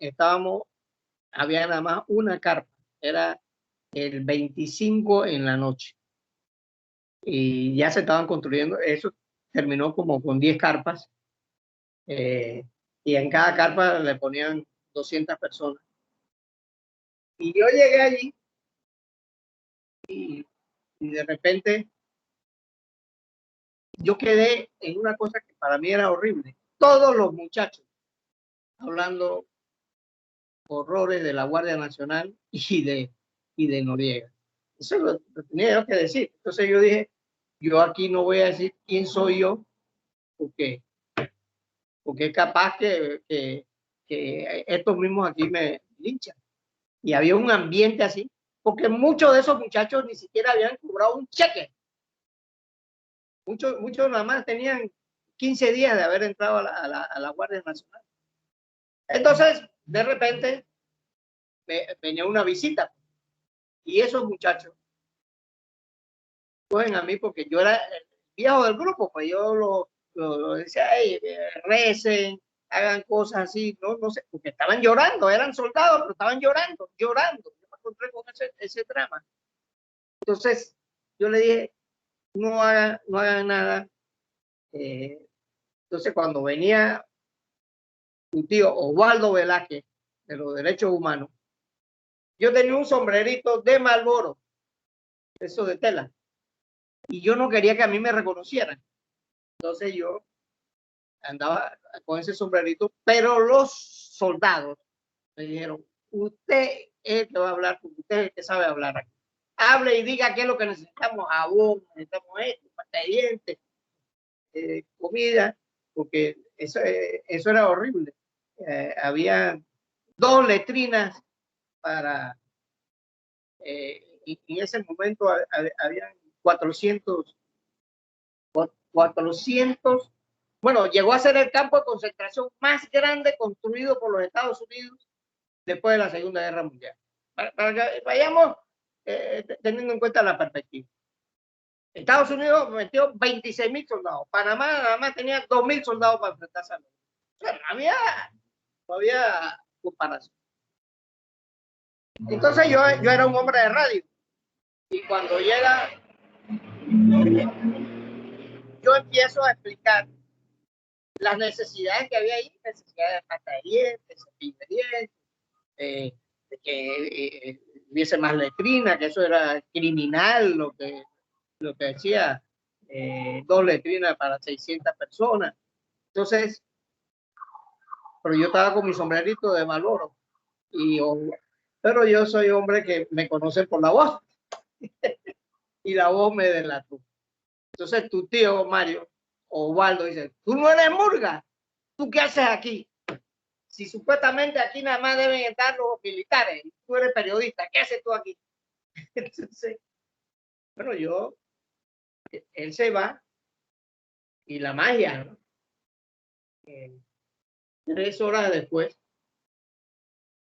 había nada más una carpa, era el 25 en la noche y ya se estaban construyendo, eso terminó como con 10 carpas y en cada carpa le ponían 200 personas. Y yo llegué allí y de repente yo quedé en una cosa que para mí era horrible. Todos los muchachos hablando horrores de la Guardia Nacional y de Noriega. Eso lo tenía yo que decir. Entonces yo dije, yo aquí no voy a decir quién soy yo, porque es capaz que estos mismos aquí me linchan. Y había un ambiente así, porque muchos de esos muchachos ni siquiera habían cobrado un cheque. Muchos nada más tenían 15 días de haber entrado a la Guardia Nacional. Entonces, de repente, venía una visita y esos muchachos cogen a mí porque yo era el viejo del grupo, pues yo lo decía, hey, recen, hagan cosas así, no sé, porque estaban llorando, eran soldados, pero estaban llorando. Yo me encontré con ese drama. Entonces, yo le dije, no hagan nada. Entonces, cuando venía tu tío Osvaldo Velázquez, de los derechos humanos, yo tenía un sombrerito de Marlboro, eso de tela, y yo no quería que a mí me reconocieran. Entonces yo andaba con ese sombrerito, pero los soldados me dijeron, usted es el que va a hablar, porque usted es el que sabe hablar aquí. Hable y diga qué es lo que necesitamos, jabón, necesitamos esto, pasta de dientes, comida, porque eso era horrible. Había 2 letrinas para, y en ese momento había 400, bueno, llegó a ser el campo de concentración más grande construido por los Estados Unidos después de la Segunda Guerra Mundial. Para que vayamos teniendo en cuenta la perspectiva. Estados Unidos metió 26.000 soldados. Panamá nada más tenía 2.000 soldados para enfrentarse a los. O sea, no había comparación. Entonces yo era un hombre de radio. Y cuando llega, yo empiezo a explicar las necesidades que había ahí, necesidades de pasta de dientes, cepillo de dientes, de que hubiese más letrina, que eso era criminal, lo que decía, 2 letrinas para 600 personas. Entonces, pero yo estaba con mi sombrerito de Malboro, pero yo soy hombre que me conoce por la voz, y la voz me delató. Entonces tu tío Mario, Osvaldo, dice, tú no eres Murga, ¿tú qué haces aquí? Si supuestamente aquí nada más deben estar los militares, tú eres periodista, ¿qué haces tú aquí? Entonces, bueno, él se va, y la magia, ¿no? 3 horas después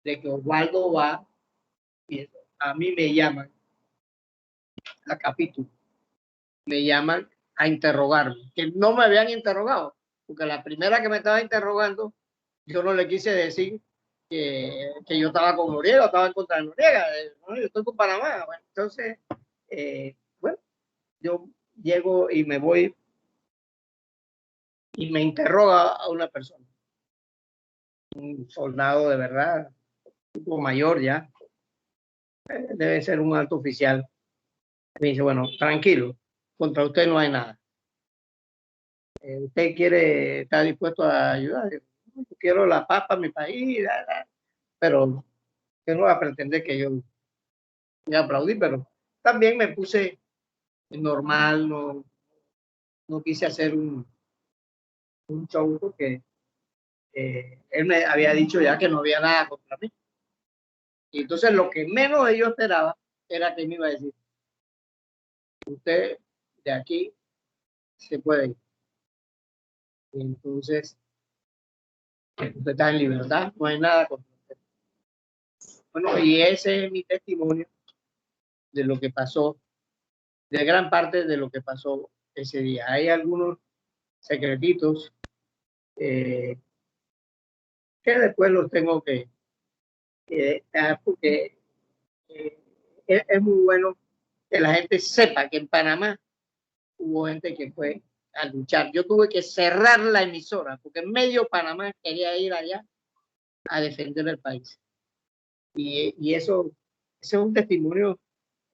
de que Osvaldo va, y a mí me llaman a capítulo, me llaman a interrogarme, que no me habían interrogado, porque la primera que me estaba interrogando, yo no le quise decir que yo estaba con Noriega, estaba en contra de Noriega, no, yo estoy con Panamá. Bueno, entonces, bueno, yo llego y me voy y me interroga a una persona, un soldado de verdad, un poco mayor ya, debe ser un alto oficial. Me dice, bueno, tranquilo, contra usted no hay nada. ¿Usted está dispuesto a ayudar? Yo quiero la paz para mi país, pero usted no va a pretender que yo me aplaudí, pero también me puse normal, no quise hacer un show porque él me había dicho ya que no había nada contra mí. Y entonces lo que menos yo esperaba era que me iba a decir, usted de aquí se puede ir. Y entonces, usted está en libertad, no hay nada contra usted. Bueno, y ese es mi testimonio de lo que pasó, de gran parte de lo que pasó ese día. Hay algunos secretitos que después los tengo que dar porque es muy bueno que la gente sepa que en Panamá hubo gente que fue a luchar. Yo tuve que cerrar la emisora porque medio Panamá quería ir allá a defender el país. Y eso es un testimonio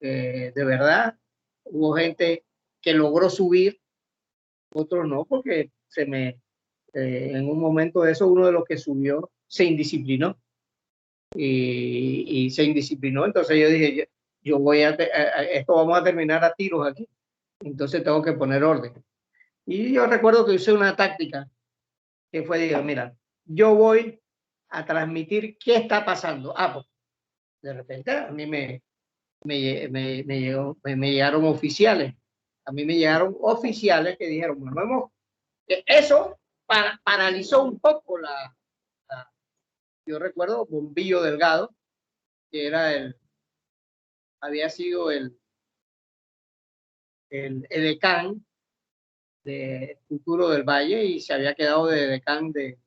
de verdad. Hubo gente que logró subir, otros no, porque en un momento de eso, uno de los que subió se indisciplinó y se indisciplinó. Entonces yo dije, yo voy esto vamos a terminar a tiros aquí. Entonces tengo que poner orden. Y yo recuerdo que usé una táctica que fue, digo, mira, yo voy a transmitir qué está pasando. Pues de repente a mí me llegaron oficiales. A mí me llegaron oficiales que dijeron, bueno, vemos que eso paralizó un poco yo recuerdo Bombillo Delgado, que había sido el decán de Futuro del Valle y se había quedado de decán de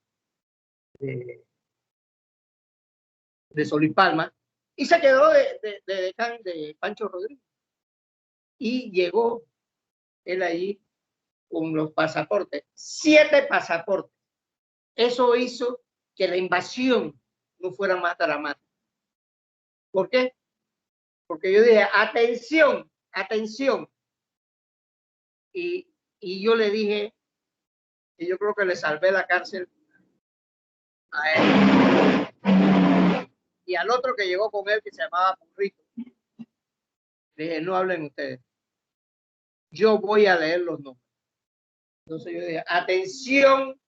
Sol y Palma y se quedó de decán de Pancho Rodríguez. Y llegó él allí con los pasaportes, 7 pasaportes. Eso hizo que la invasión no fuera más dramática. ¿Por qué? Porque yo dije, atención, atención. Y yo le dije, y yo creo que le salvé la cárcel a él. Y al otro que llegó con él, que se llamaba Purrito, le dije, no hablen ustedes. Yo voy a leer los nombres. Entonces yo dije, atención,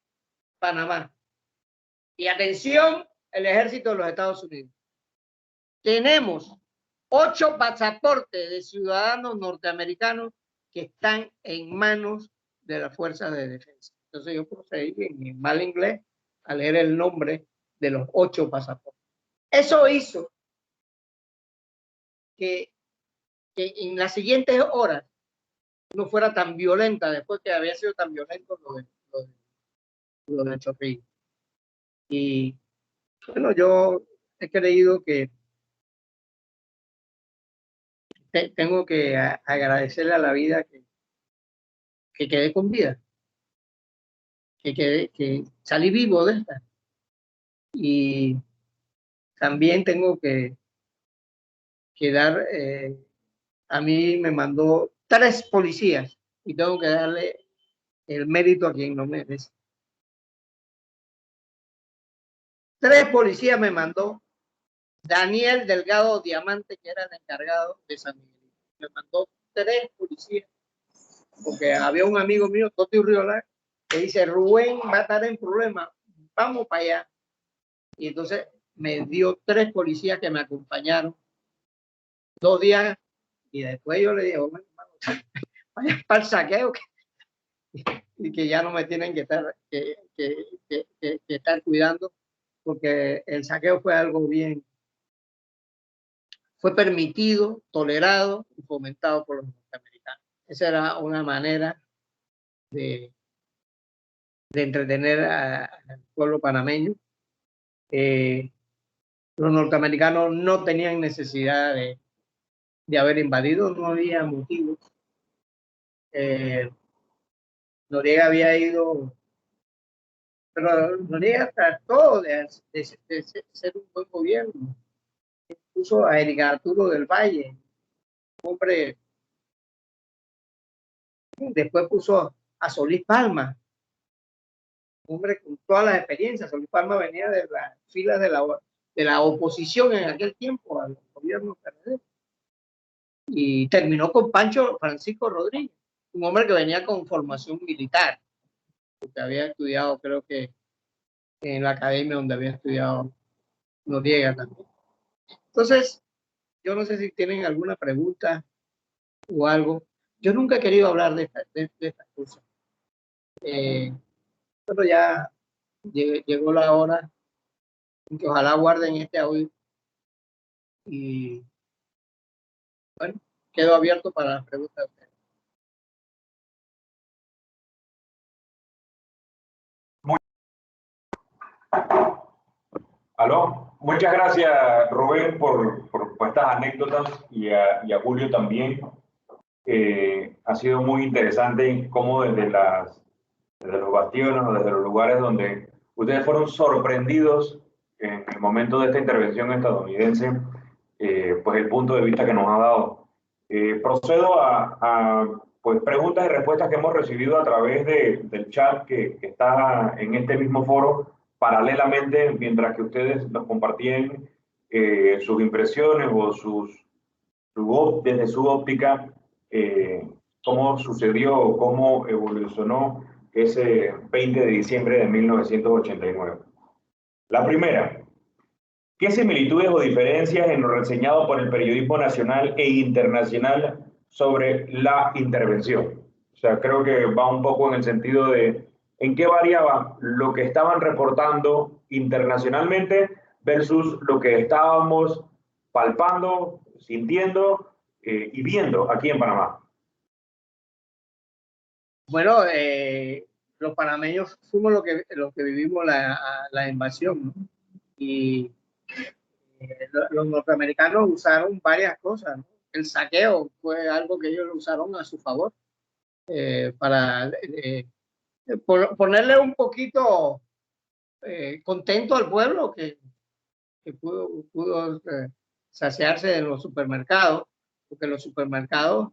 Panamá. Y atención, el ejército de los Estados Unidos. Tenemos 8 pasaportes de ciudadanos norteamericanos que están en manos de las fuerzas de defensa. Entonces yo procedí en mal inglés a leer el nombre de los 8 pasaportes. Eso hizo que en las siguientes horas no fuera tan violenta después que había sido tan violento lo de Chorrillos. Y bueno, yo he creído que tengo que agradecerle a la vida que quedé con vida, que salí vivo de esta. Y también tengo que dar, a mí me mandó 3 policías y tengo que darle el mérito a quien no merece. 3 policías me mandó Daniel Delgado Diamante, que era el encargado de San Miguel. Me mandó 3 policías, porque había un amigo mío, Toti Urriola, que dice, Rubén va a estar en problemas, vamos para allá. Y entonces me dio 3 policías que me acompañaron 2 días, y después yo le dije, bueno, vaya para el saqueo, y que ya no me tienen que estar cuidando, porque el saqueo fue algo bien, fue permitido, tolerado y fomentado por los norteamericanos. Esa era una manera de entretener al pueblo panameño. Los norteamericanos no tenían necesidad de haber invadido, no había motivos. Noriega había ido, pero Noriega trató de ser un buen gobierno. Puso a Eric Arturo del Valle, hombre. Después puso a Solís Palma, hombre con todas las experiencias. Solís Palma venía de las filas de la oposición en aquel tiempo al gobierno PRD. Y terminó con Pancho Francisco Rodríguez, un hombre que venía con formación militar, porque había estudiado, creo que en la academia donde había estudiado Noriega también. Entonces, yo no sé si tienen alguna pregunta o algo. Yo nunca he querido hablar de estas cosas. Pero ya llegó la hora en que ojalá guarden este audio. Y bueno, quedo abierto para las preguntas de ustedes. Aló, muchas gracias Rubén por estas anécdotas y a Julio también. Ha sido muy interesante cómo desde los bastiones o desde los lugares donde ustedes fueron sorprendidos en el momento de esta intervención estadounidense, pues el punto de vista que nos ha dado. Procedo a pues, preguntas y respuestas que hemos recibido a través del chat que está en este mismo foro, paralelamente, mientras que ustedes nos compartían sus impresiones o desde su óptica, cómo sucedió, cómo evolucionó ese 20 de diciembre de 1989. La primera, ¿qué similitudes o diferencias en lo reseñado por el periodismo nacional e internacional sobre la intervención? O sea, creo que va un poco en el sentido de en qué variaba lo que estaban reportando internacionalmente versus lo que estábamos palpando, sintiendo y viendo aquí en Panamá. Bueno, los panameños fuimos los que vivimos la invasión, ¿no? Y los norteamericanos usaron varias cosas, ¿no? El saqueo fue algo que ellos usaron a su favor para ponerle un poquito contento al pueblo que pudo saciarse en los supermercados, porque los supermercados,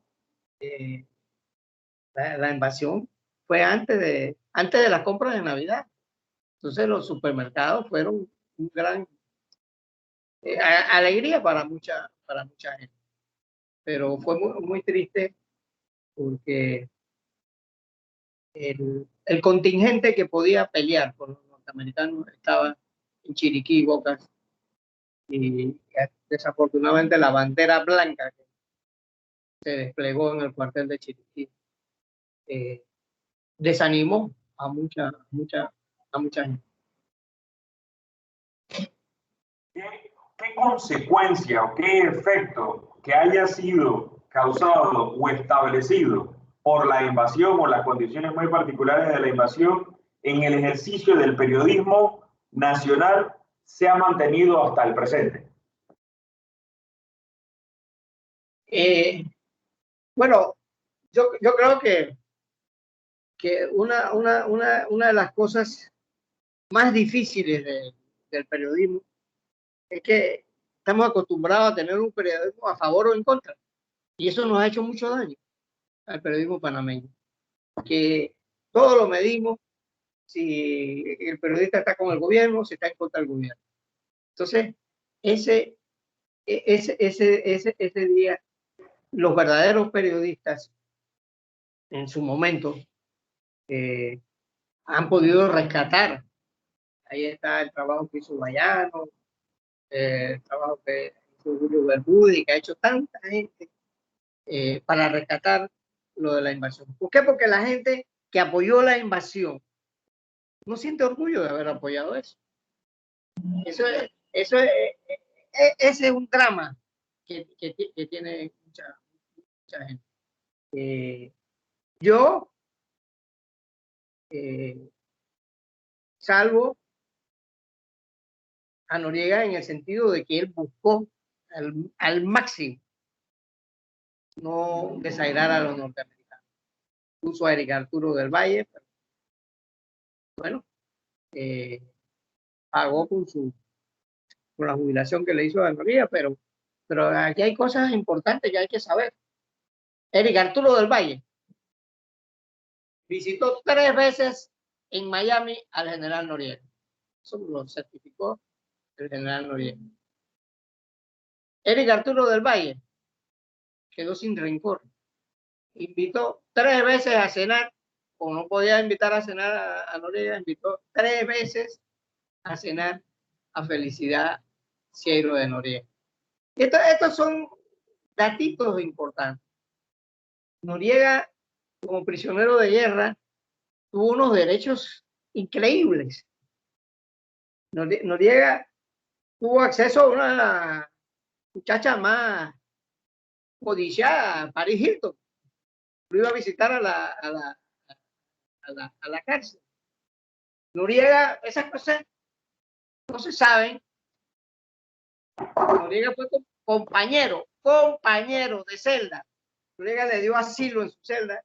la invasión fue antes de las compras de Navidad. Entonces los supermercados fueron un gran alegría para mucha gente. Pero fue muy, muy triste porque el contingente que podía pelear con los norteamericanos estaba en Chiriquí, Bocas, y desafortunadamente la bandera blanca que se desplegó en el cuartel de Chiriquí desanimó a mucha gente. ¿Qué consecuencia o qué efecto que haya sido causado o establecido por la invasión o las condiciones muy particulares de la invasión en el ejercicio del periodismo nacional se ha mantenido hasta el presente? Bueno, yo creo que una de las cosas más difíciles del periodismo es que estamos acostumbrados a tener un periodismo a favor o en contra. Y eso nos ha hecho mucho daño al periodismo panameño. Que todo lo medimos si el periodista está con el gobierno, si está en contra del gobierno. Entonces, ese día, los verdaderos periodistas en su momento han podido rescatar. Ahí está el trabajo que hizo Bayano, el trabajo que hizo Julio Bermúdez, que ha hecho tanta gente para rescatar lo de la invasión. ¿Por qué? Porque la gente que apoyó la invasión no siente orgullo de haber apoyado eso. Ese es un drama que tiene mucha gente. Yo salvo a Noriega en el sentido de que él buscó al máximo no desairar a los norteamericanos. Puso a Eric Arturo del Valle, pero bueno, pagó con la jubilación que le hizo a Noriega, pero aquí hay cosas importantes que hay que saber. Eric Arturo del Valle visitó 3 veces en Miami al general Noriega. Eso lo certificó el general Noriega. Eric Arturo del Valle quedó sin rencor. Invitó 3 veces a cenar, como no podía invitar a cenar a Noriega, invitó 3 veces a cenar a Felicidad Ciero de Noriega. Estos son datitos importantes. Noriega, como prisionero de guerra, tuvo unos derechos increíbles. Noriega tuvo acceso a una muchacha más codiciada, Paris Hilton. Lo iba a visitar a la cárcel. Noriega, esas cosas no se saben. Noriega fue compañero de celda. Noriega le dio asilo en su celda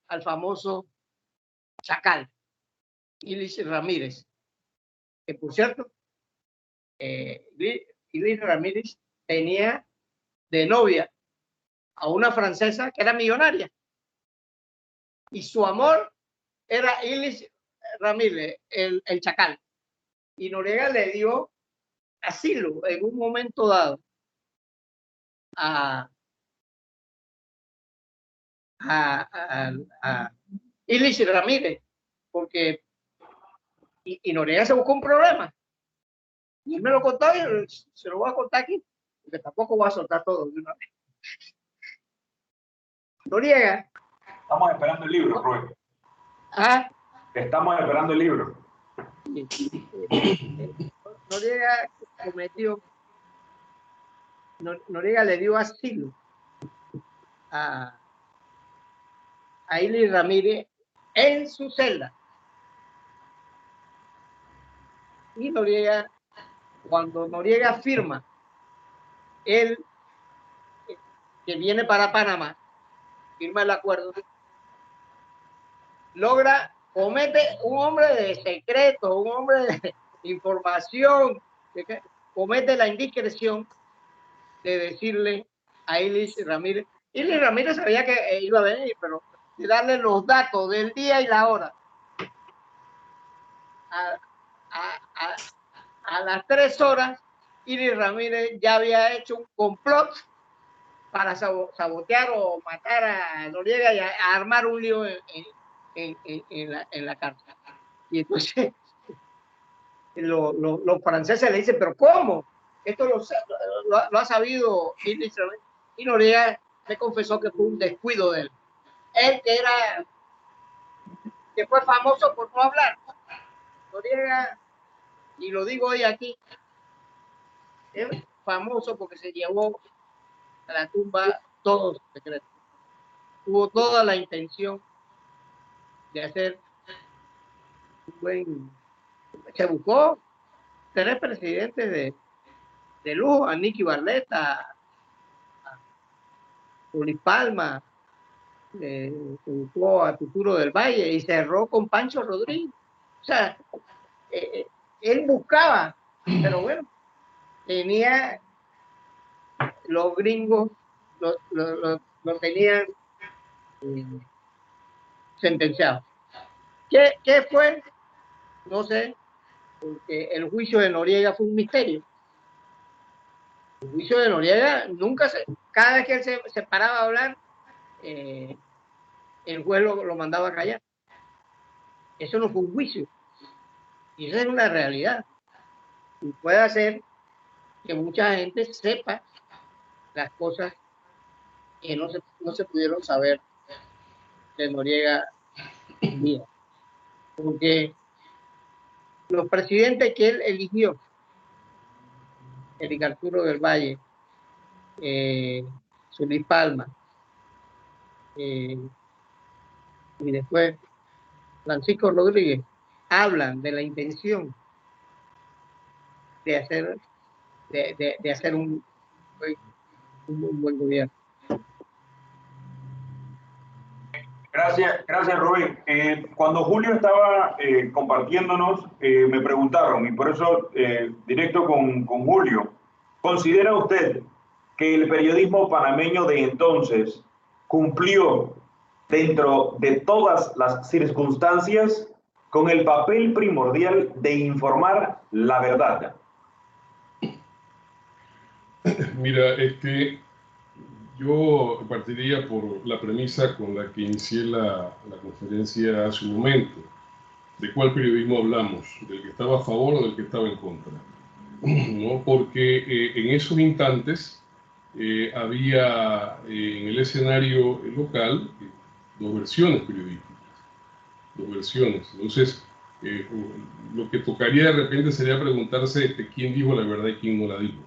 al famoso Chacal, Ilis Ramírez, que por cierto, Ilis Ramírez tenía de novia a una francesa que era millonaria. Y su amor era Ilis Ramírez, el Chacal. Y Noriega le dio asilo en un momento dado a Ilis Ramírez, porque y Noriega se buscó un problema. Y él me lo contó y se lo voy a contar aquí, porque tampoco voy a soltar todo de una vez. Noriega. Estamos esperando el libro, Rubén. ¿Ah? Estamos esperando el libro. Noriega le dio asilo a Ilis Ramírez en su celda. Y Noriega, cuando Noriega firma él que viene para Panamá, firma el acuerdo, comete un hombre de secreto, un hombre de información, que comete la indiscreción de decirle a Ilis Ramírez. Ilis Ramírez sabía que iba a venir, pero de darle los datos del día y la hora. A las 3 horas, Ilis Ramírez ya había hecho un complot para sabotear o matar a Noriega y a armar un lío en en la cárcel. Y entonces los franceses le dicen, pero ¿cómo? Esto lo ha sabido y Noriega me confesó que fue un descuido de él. Él que fue famoso por no hablar. Noriega, y lo digo hoy aquí, es famoso porque se llevó a la tumba todos los secretos. Tuvo toda la intención de hacer un buen... Se buscó 3 presidentes de lujo, a Nicky Barletta, a Luis Palma, se buscó a Tuturo del Valle y cerró con Pancho Rodríguez. O sea, él buscaba, pero bueno, tenía los gringos, lo tenían sentenciado. ¿Qué fue? No sé, porque el juicio de Noriega fue un misterio. El juicio de Noriega cada vez que él se paraba a hablar, el juez lo mandaba a callar. Eso no fue un juicio. Y esa es una realidad. Y puede hacer que mucha gente sepa las cosas que no se pudieron saber de Noriega Díaz. Porque los presidentes que él eligió, Eric Arturo del Valle, Luis Palma, y después Francisco Rodríguez, hablan de la intención de hacer un buen gobierno. Gracias Rubén. Cuando Julio estaba compartiéndonos, me preguntaron, y por eso directo con Julio, ¿considera usted que el periodismo panameño de entonces cumplió dentro de todas las circunstancias con el papel primordial de informar la verdad? Mira, yo partiría por la premisa con la que inicié la conferencia hace un momento. ¿De cuál periodismo hablamos? ¿Del que estaba a favor o del que estaba en contra? ¿No? Porque en esos instantes había en el escenario local 2 versiones periodísticas. 2 versiones. Entonces, lo que tocaría de repente sería preguntarse quién dijo la verdad y quién no la dijo.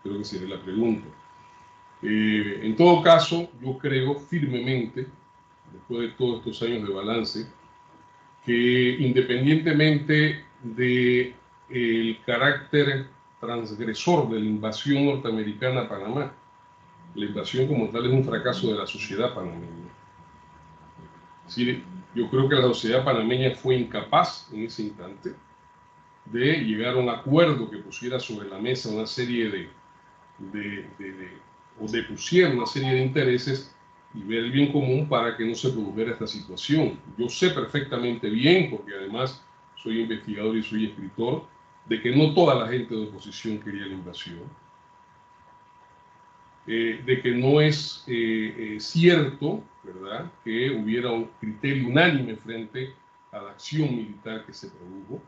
Creo que sería la pregunta. En todo caso, yo creo firmemente, después de todos estos años de balance, que independientemente del carácter transgresor de la invasión norteamericana a Panamá, la invasión como tal es un fracaso de la sociedad panameña. Es decir, yo creo que la sociedad panameña fue incapaz en ese instante de llegar a un acuerdo que pusiera sobre la mesa una serie o depusiera una serie de intereses y ver el bien común para que no se produjera esta situación. Yo sé perfectamente bien, porque además soy investigador y soy escritor, de que no toda la gente de oposición quería la invasión, de que no es cierto, ¿verdad?, que hubiera un criterio unánime frente a la acción militar que se produjo,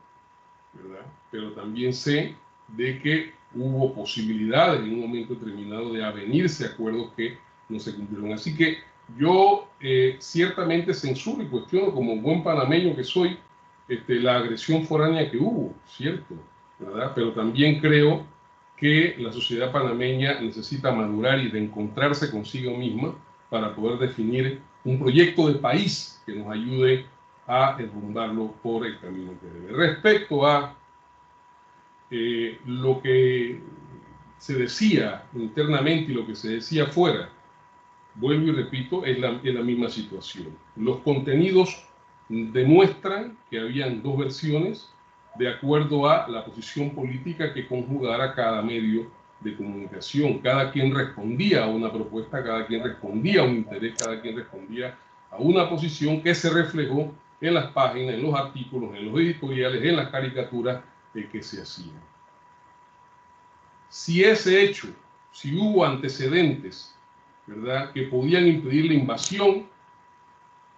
¿verdad? Pero también sé de que hubo posibilidades en un momento determinado de avenirse a acuerdos que no se cumplieron. Así que yo ciertamente censuro y cuestiono, como buen panameño que soy, la agresión foránea que hubo, ¿cierto? ¿Verdad? Pero también creo que la sociedad panameña necesita madurar y reencontrarse consigo misma para poder definir un proyecto de país que nos ayude a derrumbarlo por el camino que debe. Respecto a lo que se decía internamente y lo que se decía afuera, vuelvo y repito, es la misma situación. Los contenidos demuestran que habían 2 versiones de acuerdo a la posición política que conjugara cada medio de comunicación. Cada quien respondía a una propuesta, cada quien respondía a un interés, cada quien respondía a una posición que se reflejó en las páginas, en los artículos, en los editoriales, en las caricaturas que se hacían. Si ese hecho, si hubo antecedentes, ¿verdad?, que podían impedir la invasión,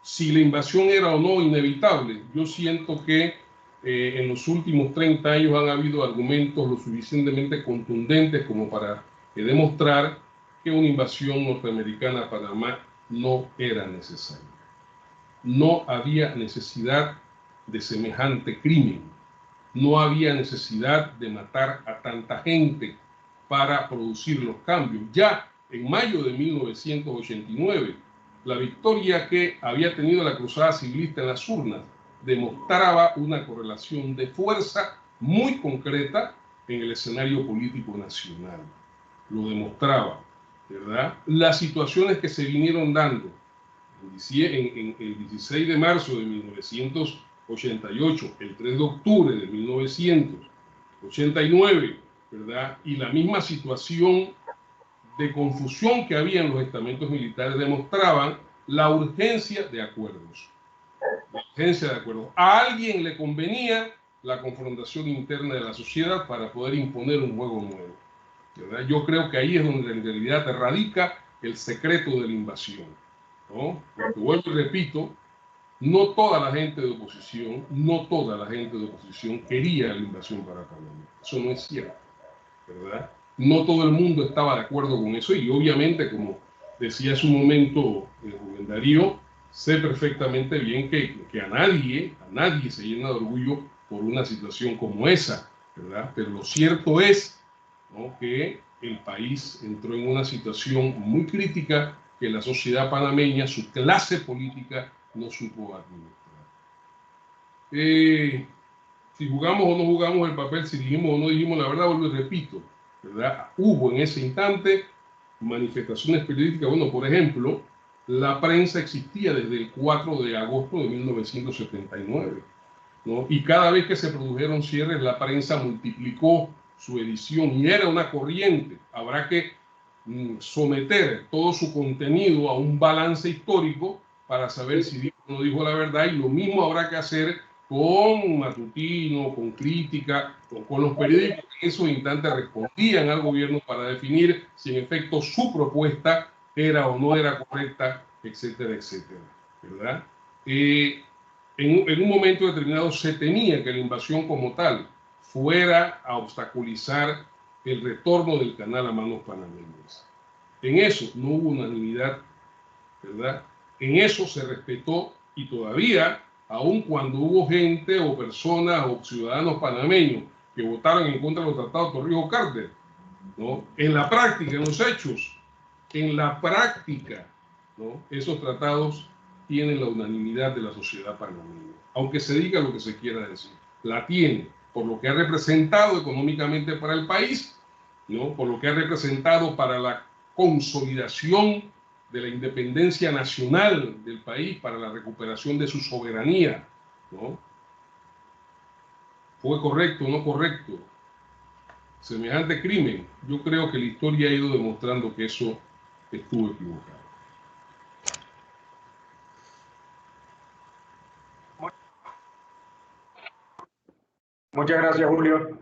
si la invasión era o no inevitable. Yo siento que en los últimos 30 años han habido argumentos lo suficientemente contundentes como para demostrar que una invasión norteamericana a Panamá no era necesaria. No había necesidad de semejante crimen. No había necesidad de matar a tanta gente para producir los cambios. Ya en mayo de 1989, la victoria que había tenido la cruzada civilista en las urnas demostraba una correlación de fuerza muy concreta en el escenario político nacional. Lo demostraba, ¿verdad? Las situaciones que se vinieron dando en el 16 de marzo de 1988, el 3 de octubre de 1989, ¿verdad? Y la misma situación de confusión que había en los estamentos militares demostraban la urgencia de acuerdos. La urgencia de acuerdos. A alguien le convenía la confrontación interna de la sociedad para poder imponer un juego nuevo, ¿verdad? Yo creo que ahí es donde en realidad radica el secreto de la invasión, ¿no? Porque vuelvo y repito, no toda la gente de oposición, quería la invasión para Panamá. Eso no es cierto, ¿verdad? No todo el mundo estaba de acuerdo con eso y obviamente, como decía hace un momento Rubén Darío, sé perfectamente bien que a nadie se llena de orgullo por una situación como esa, ¿verdad? Pero lo cierto es, ¿no?, que el país entró en una situación muy crítica que la sociedad panameña, su clase política, no supo administrar. Si jugamos o no jugamos el papel, si dijimos o no dijimos la verdad, vuelvo y repito, ¿verdad? Hubo en ese instante manifestaciones periodísticas. Bueno, por ejemplo, la prensa existía desde el 4 de agosto de 1979, ¿no? Y cada vez que se produjeron cierres, la prensa multiplicó su edición y era una corriente. Habrá que someter todo su contenido a un balance histórico para saber si dijo o no dijo la verdad, y lo mismo habrá que hacer con Matutino, con Crítica, con los periódicos que en esos instantes respondían al gobierno para definir si en efecto su propuesta era o no era correcta, etcétera, etcétera, ¿verdad? En un momento determinado se temía que la invasión como tal fuera a obstaculizar el retorno del canal a manos panameñas. En eso no hubo unanimidad, ¿verdad? En eso se respetó, y todavía, aun cuando hubo gente o personas o ciudadanos panameños que votaron en contra de los tratados de Torrijos-Carter, ¿no? En la práctica, en los hechos, en la práctica, ¿no?, esos tratados tienen la unanimidad de la sociedad panameña. Aunque se diga lo que se quiera decir, la tiene, por lo que ha representado económicamente para el país, ¿no?, por lo que ha representado para la consolidación de la independencia nacional del país, para la recuperación de su soberanía, ¿no? ¿Fue correcto o no correcto semejante crimen? Yo creo que la historia ha ido demostrando que eso estuvo equivocado. Muchas gracias, Julio.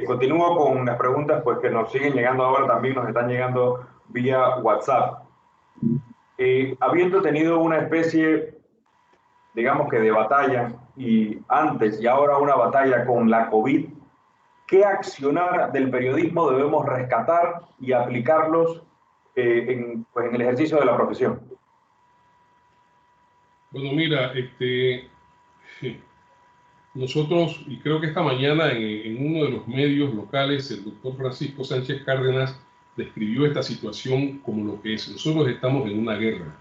Continúo con las preguntas pues, que nos siguen llegando ahora, también nos están llegando vía WhatsApp. Habiendo tenido una especie, digamos que de batalla, y antes y ahora una batalla con la COVID, ¿qué accionar del periodismo debemos rescatar y aplicarlos pues, en el ejercicio de la profesión? Bueno, mira, nosotros, y creo que esta mañana en uno de los medios locales, el doctor Francisco Sánchez Cárdenas describió esta situación como lo que es. Nosotros estamos en una guerra.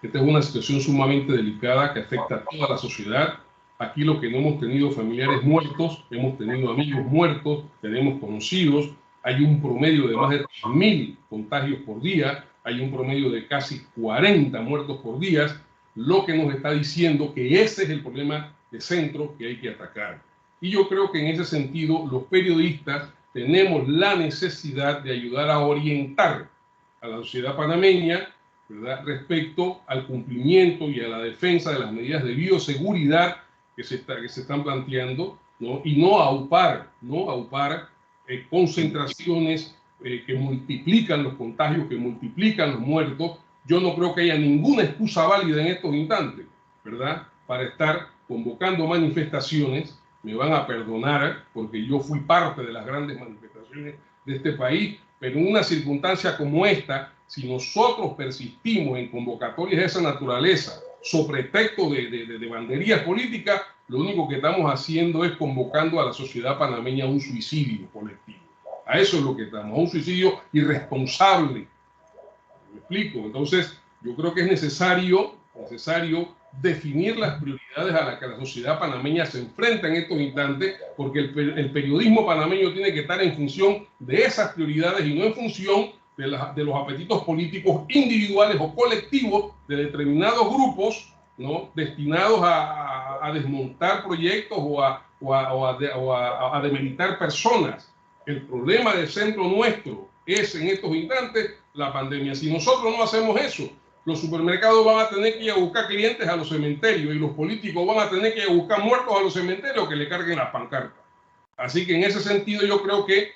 Esta es una situación sumamente delicada que afecta a toda la sociedad. Aquí lo que no hemos tenido familiares muertos, hemos tenido amigos muertos, tenemos conocidos. Hay un promedio de más de 3.000 contagios por día, hay un promedio de casi 40 muertos por día, lo que nos está diciendo que ese es el problema de centro que hay que atacar. Y yo creo que en ese sentido los periodistas tenemos la necesidad de ayudar a orientar a la sociedad panameña, ¿verdad?, respecto al cumplimiento y a la defensa de las medidas de bioseguridad que se están planteando, ¿no? Y no aupar concentraciones que multiplican los contagios, que multiplican los muertos, yo no creo que haya ninguna excusa válida en estos instantes, ¿verdad?, para estar convocando manifestaciones. Me van a perdonar porque yo fui parte de las grandes manifestaciones de este país, pero en una circunstancia como esta, si nosotros persistimos en convocatorias de esa naturaleza, sobre pretexto de banderías políticas, lo único que estamos haciendo es convocando a la sociedad panameña a un suicidio colectivo. A eso es lo que estamos, a un suicidio irresponsable. ¿Me explico? Entonces, yo creo que es necesario definir las prioridades a las que la sociedad panameña se enfrenta en estos instantes, porque el periodismo panameño tiene que estar en función de esas prioridades y no en función de los apetitos políticos individuales o colectivos de determinados grupos, ¿no?, destinados a desmontar proyectos o a demeritar personas. El problema del centro nuestro es en estos instantes la pandemia. Si nosotros no hacemos eso, los supermercados van a tener que ir a buscar clientes a los cementerios y los políticos van a tener que ir a buscar muertos a los cementerios que le carguen las pancartas. Así que en ese sentido yo creo que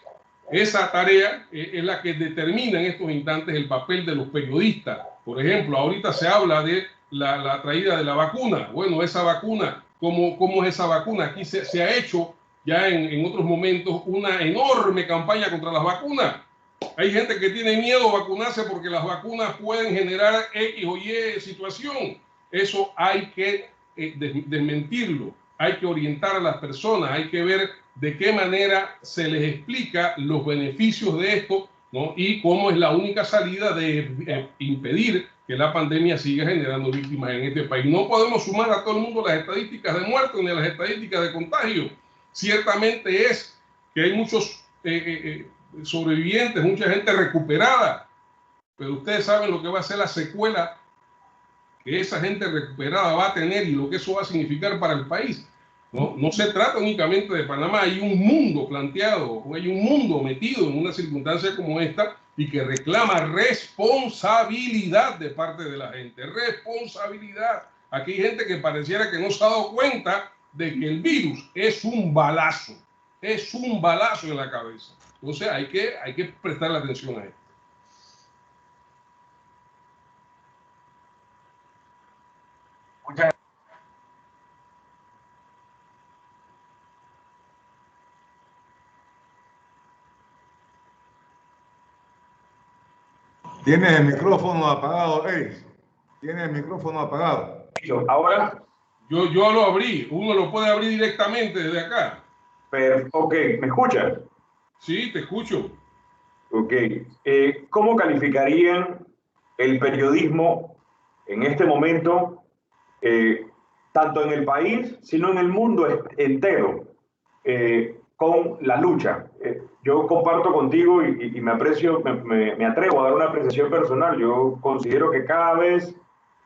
esa tarea es la que determina en estos instantes el papel de los periodistas. Por ejemplo, ahorita se habla de la traída de la vacuna. Bueno, esa vacuna, ¿cómo es esa vacuna? Aquí se ha hecho ya en otros momentos una enorme campaña contra las vacunas. Hay gente que tiene miedo a vacunarse porque las vacunas pueden generar X o Y situación. Eso hay que desmentirlo. Hay que orientar a las personas, hay que ver de qué manera se les explica los beneficios de esto, ¿no?, y cómo es la única salida de impedir que la pandemia siga generando víctimas en este país. No podemos sumar a todo el mundo las estadísticas de muertos ni a las estadísticas de contagio. Ciertamente es que hay muchos sobrevivientes, mucha gente recuperada, pero ustedes saben lo que va a ser la secuela que esa gente recuperada va a tener y lo que eso va a significar para el país. No se trata únicamente de Panamá, hay un mundo planteado, hay un mundo metido en una circunstancia como esta y que reclama responsabilidad de parte de la gente, responsabilidad. Aquí hay gente que pareciera que no se ha dado cuenta de que el virus es un balazo en la cabeza. Entonces hay que prestarle atención a esto. Muchas gracias. Tienes el micrófono apagado, Eris. Tienes el micrófono apagado. Ahora, Yo lo abrí, uno lo puede abrir directamente desde acá. ok, ¿me escuchas? Sí, te escucho. Ok. ¿Cómo calificarían el periodismo en este momento, tanto en el país, sino en el mundo entero, con la lucha? Yo comparto contigo y me aprecio, me atrevo a dar una apreciación personal. Yo considero que cada vez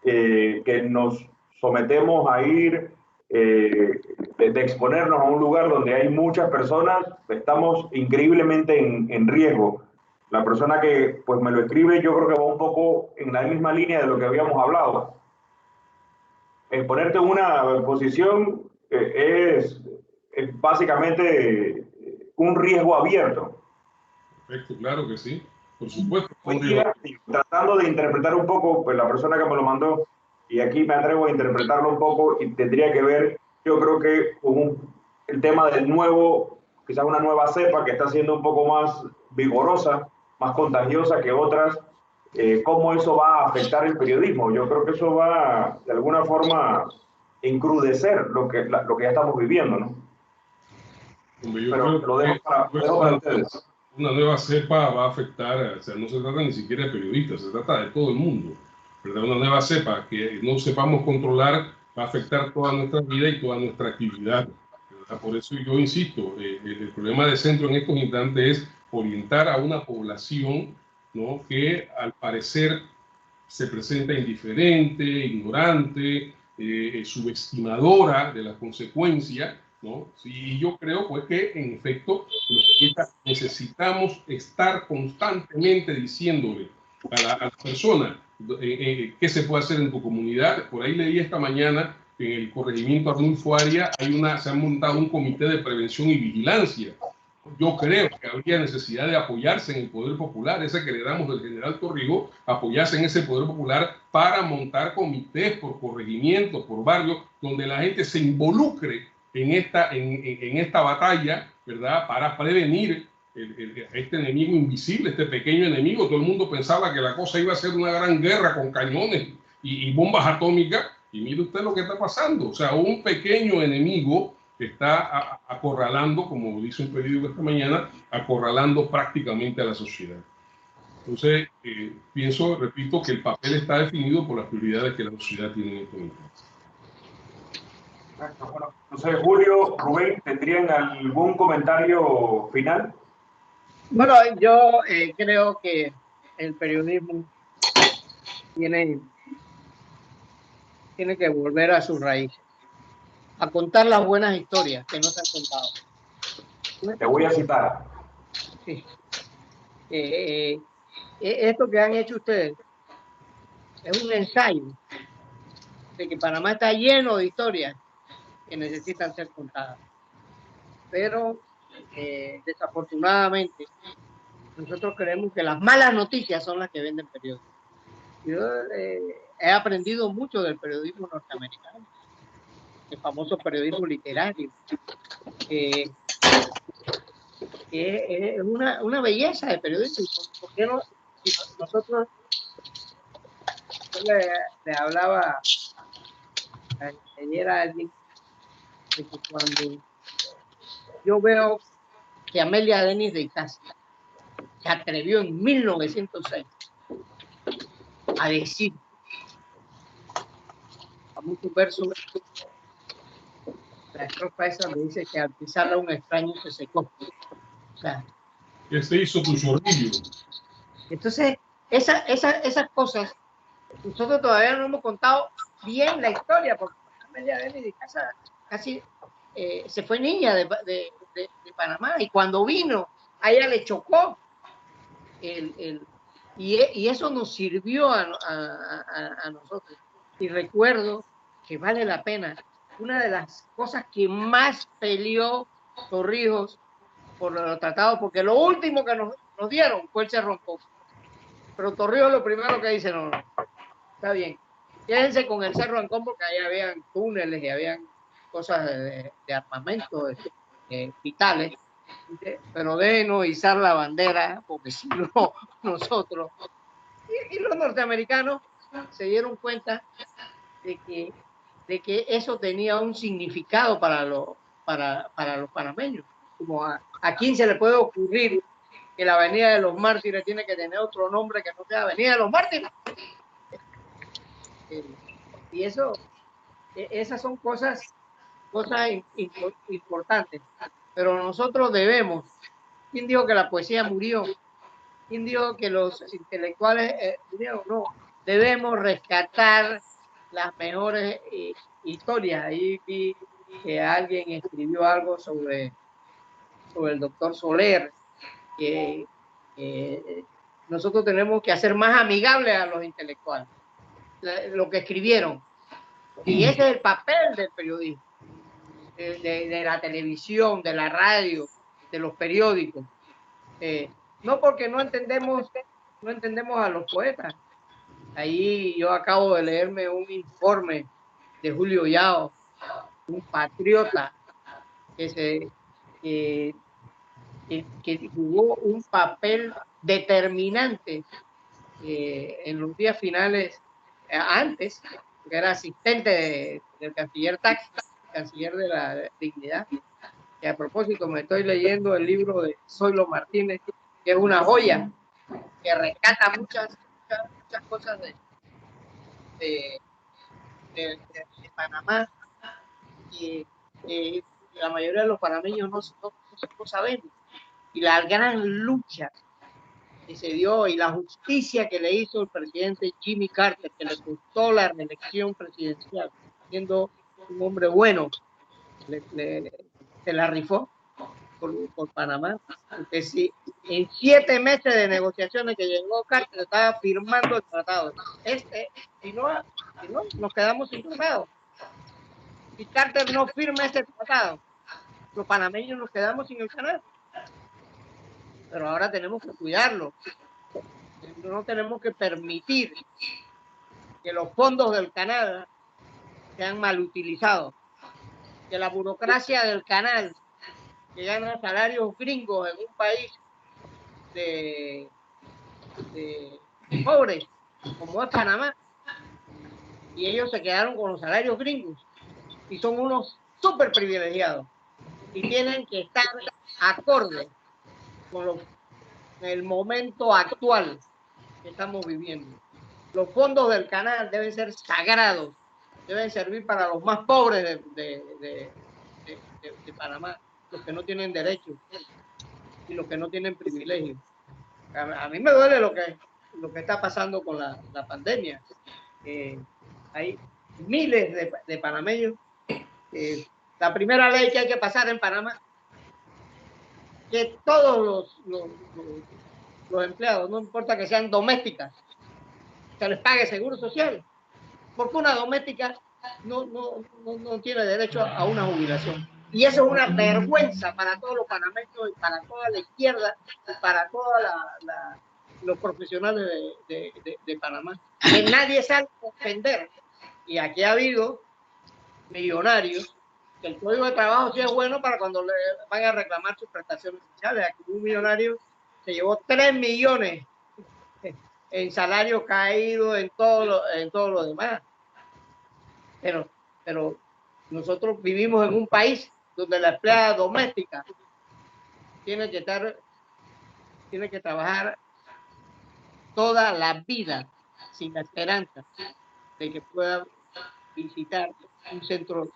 que nos sometemos a ir, de exponernos a un lugar donde hay muchas personas, estamos increíblemente en riesgo. La persona que pues me lo escribe, yo creo que va un poco en la misma línea de lo que habíamos hablado. Exponerte en una posición es básicamente un riesgo abierto. Perfecto, claro que sí, por supuesto. Tratando de interpretar un poco, pues la persona que me lo mandó, y aquí me atrevo a interpretarlo un poco, y tendría que ver, yo creo que con el tema del nuevo, quizás una nueva cepa que está siendo un poco más vigorosa, más contagiosa que otras, cómo eso va a afectar el periodismo. Yo creo que eso va de alguna forma encrudecer lo que ya estamos viviendo, ¿no? Pero lo dejo para ustedes. Una nueva cepa va a afectar, o sea, no se trata ni siquiera de periodistas, se trata de todo el mundo, ¿verdad? Una nueva cepa que no sepamos controlar va a afectar toda nuestra vida y toda nuestra actividad, ¿verdad? Por eso yo insisto, el problema de centro en estos instantes es orientar a una población, ¿no?, que al parecer se presenta indiferente, ignorante, subestimadora de las consecuencias, ¿no? Y yo creo pues que en efecto necesitamos estar constantemente diciéndole a la persona qué se puede hacer en tu comunidad. Por ahí leí esta mañana que en el corregimiento Arnulfo Arias se ha montado un comité de prevención y vigilancia yo creo que habría necesidad de apoyarse en el poder popular, ese que le damos del general Torrijos, apoyarse en ese poder popular para montar comités por corregimientos, por barrios, donde la gente se involucre en esta batalla, ¿verdad? Para prevenir este enemigo invisible, este pequeño enemigo. Todo el mundo pensaba que la cosa iba a ser una gran guerra con cañones y bombas atómicas, y mire usted lo que está pasando. O sea, un pequeño enemigo está acorralando, como dice un periódico esta mañana, acorralando prácticamente a la sociedad. Entonces, pienso, repito, que el papel está definido por las prioridades que la sociedad tiene en este momento. Bueno, no sé, Julio, Rubén, ¿tendrían algún comentario final? Bueno, yo creo que el periodismo tiene que volver a sus raíces, a contar las buenas historias que no se han contado. Te voy a citar. Sí. Esto que han hecho ustedes es un ensayo de que Panamá está lleno de historias que necesitan ser contadas. Pero desafortunadamente nosotros creemos que las malas noticias son las que venden periódicos. Yo he aprendido mucho del periodismo norteamericano, el famoso periodismo literario, que es una belleza de periodismo. ¿Por qué no? Si nosotros, yo le hablaba ayer a alguien de que cuando yo veo que Amelia Denis de Icaza se atrevió en 1906 a decir a muchos versos, la estrofa esa me dice que al pisarla un extraño se secó. O sea, ¿Qué se hizo tu zorrillo? entonces, esas cosas, nosotros todavía no hemos contado bien la historia, porque Amelia Denis de Icaza casi se fue niña de Panamá, y cuando vino, a ella le chocó y eso nos sirvió a nosotros. Y recuerdo que vale la pena. Una de las cosas que más peleó Torrijos por los tratados, porque lo último que nos dieron fue el Cerro Ancón. Pero Torrijos lo primero que dice, no, está bien, quédense con el Cerro Ancón porque ahí habían túneles y habían cosas de armamento vitales, pero déjenos izar la bandera, porque si no, nosotros. Y los norteamericanos se dieron cuenta de que eso tenía un significado para los panameños. Como a quién se le puede ocurrir que la Avenida de los Mártires tiene que tener otro nombre que no sea Avenida de los Mártires. Y esas son cosas importantes. Pero nosotros debemos. ¿Quién dijo que la poesía murió? ¿Quién dijo que los intelectuales murieron? No. Debemos rescatar las mejores historias. Ahí vi que alguien escribió algo sobre el doctor Soler, que nosotros tenemos que hacer más amigables a los intelectuales, lo que escribieron. Y ese es el papel del periodismo, de la televisión, de la radio, de los periódicos. No porque no entendemos a los poetas. Ahí yo acabo de leerme un informe de Julio Yao, un patriota que jugó un papel determinante en los días finales, antes, que era asistente del canciller Tax, canciller de la dignidad. Y a propósito, me estoy leyendo el libro de Zoilo Martínez, que es una joya, que rescata muchas cosas de Panamá, y la mayoría de los panameños no sabemos. Y la gran lucha que se dio y la justicia que le hizo el presidente Jimmy Carter, que le costó la reelección presidencial, siendo un hombre bueno, se la rifó por Panamá, porque si en 7 meses de negociaciones que llegó Carter estaba firmando el tratado, si no nos quedamos sin tratado. Si Carter no firma ese tratado, los panameños nos quedamos sin el canal. pero ahora tenemos que cuidarlo. No tenemos que permitir que los fondos del canal sean mal utilizados, que la burocracia del canal, que gana salarios gringos en un país de pobres como es Panamá, y ellos se quedaron con los salarios gringos y son unos súper privilegiados y tienen que estar acorde con el momento actual que estamos viviendo. Los fondos del canal deben ser sagrados, deben servir para los más pobres de Panamá, los que no tienen derechos y los que no tienen privilegios. A mí me duele lo que está pasando con la pandemia. Hay miles de panameños. La primera ley que hay que pasar en Panamá, que todos los empleados, no importa que sean domésticas, se les pague seguro social, porque una doméstica no tiene derecho a una jubilación. Y eso es una vergüenza para todos los panameños y para toda la izquierda y para todos los profesionales de Panamá. Que nadie sale a defender. Y aquí ha habido millonarios que el código de trabajo sí es bueno para cuando le van a reclamar sus prestaciones sociales. Aquí un millonario se llevó 3 millones en salario caído, en todo lo demás. Pero nosotros vivimos en un país donde la empleada doméstica tiene que trabajar toda la vida sin la esperanza de que pueda visitar un centro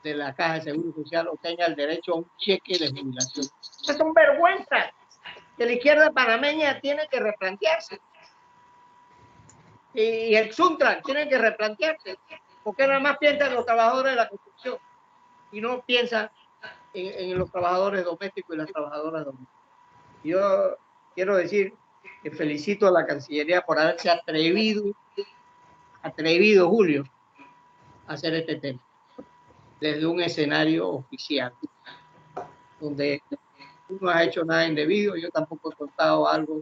de la Caja de Seguro Social o tenga el derecho a un cheque de jubilación. Estas son vergüenzas que la izquierda panameña tiene que replantearse. Y el Suntran tiene que replantearse, porque nada más piensa en los trabajadores de la construcción y no piensa en los trabajadores domésticos y las trabajadoras domésticas. Yo quiero decir que felicito a la Cancillería por haberse atrevido, Julio, a hacer este tema desde un escenario oficial, donde tú no has hecho nada indebido, yo tampoco he contado algo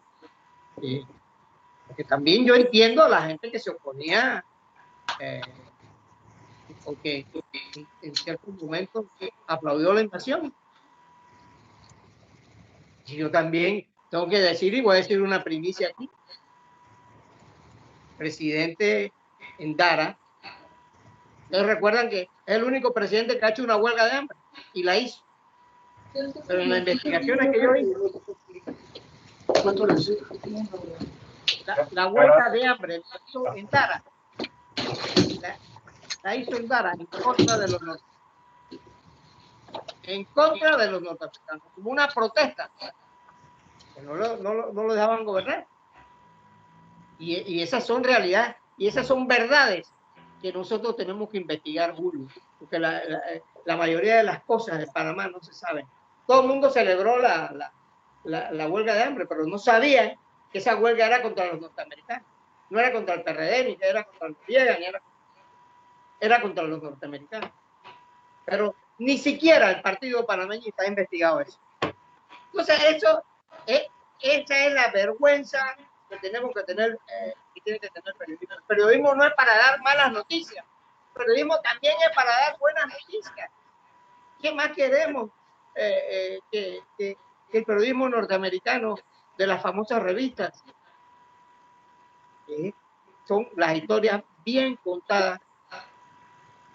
que también yo entiendo a la gente que se oponía o que en ciertos momentos aplaudió la invasión. Y yo también tengo que decir, y voy a decir una primicia aquí, presidente Endara, ustedes recuerdan que es el único presidente que ha hecho una huelga de hambre y la hizo. Pero en las investigaciones que yo hice, la huelga de hambre la hizo Endara. La hizo Endara en contra de los norteamericanos, como una protesta, que no lo dejaban gobernar. Y esas son realidades, y esas son verdades que nosotros tenemos que investigar, Julio, porque la mayoría de las cosas de Panamá no se saben. Todo el mundo celebró la huelga de hambre, pero no sabían que esa huelga era contra los norteamericanos. No era contra el PRD, ni que era contra el Noriega, ni era contra los norteamericanos. Pero ni siquiera el partido panameño está investigado eso. Entonces, esa es la vergüenza que tenemos que tener, que tiene que tener el periodismo. El periodismo no es para dar malas noticias. El periodismo también es para dar buenas noticias. ¿Qué más queremos que el periodismo norteamericano de las famosas revistas? Son las historias bien contadas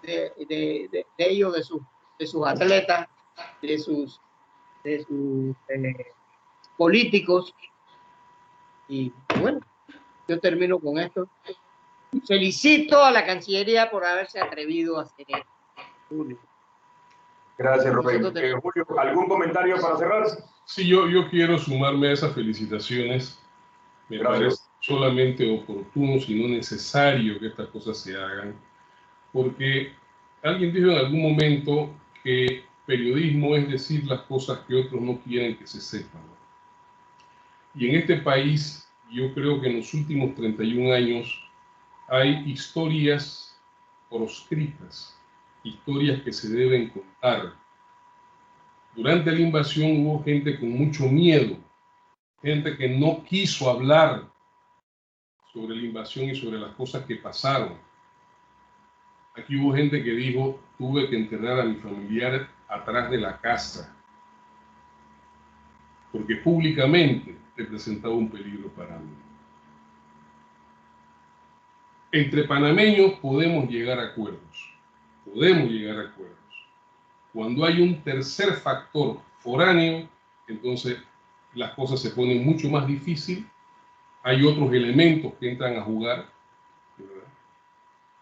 de ellos, de sus atletas, de sus políticos. Y bueno, yo termino con esto. Felicito a la Cancillería por haberse atrevido a hacer esto, Julio. Gracias, Rubén. Julio, ¿algún comentario para cerrar? Sí, yo quiero sumarme a esas felicitaciones. Me parece solamente oportuno, sino necesario que estas cosas se hagan, porque alguien dijo en algún momento que periodismo es decir las cosas que otros no quieren que se sepan. Y en este país, yo creo que en los últimos 31 años hay historias proscritas, historias que se deben contar. Durante la invasión hubo gente con mucho miedo gente que no quiso hablar sobre la invasión y sobre las cosas que pasaron. Aquí hubo gente que dijo, tuve que enterrar a mi familiar atrás de la casa, porque públicamente representaba un peligro para mí. Entre panameños podemos llegar a acuerdos, Cuando hay un tercer factor foráneo, entonces las cosas se ponen mucho más difíciles, hay otros elementos que entran a jugar, ¿verdad?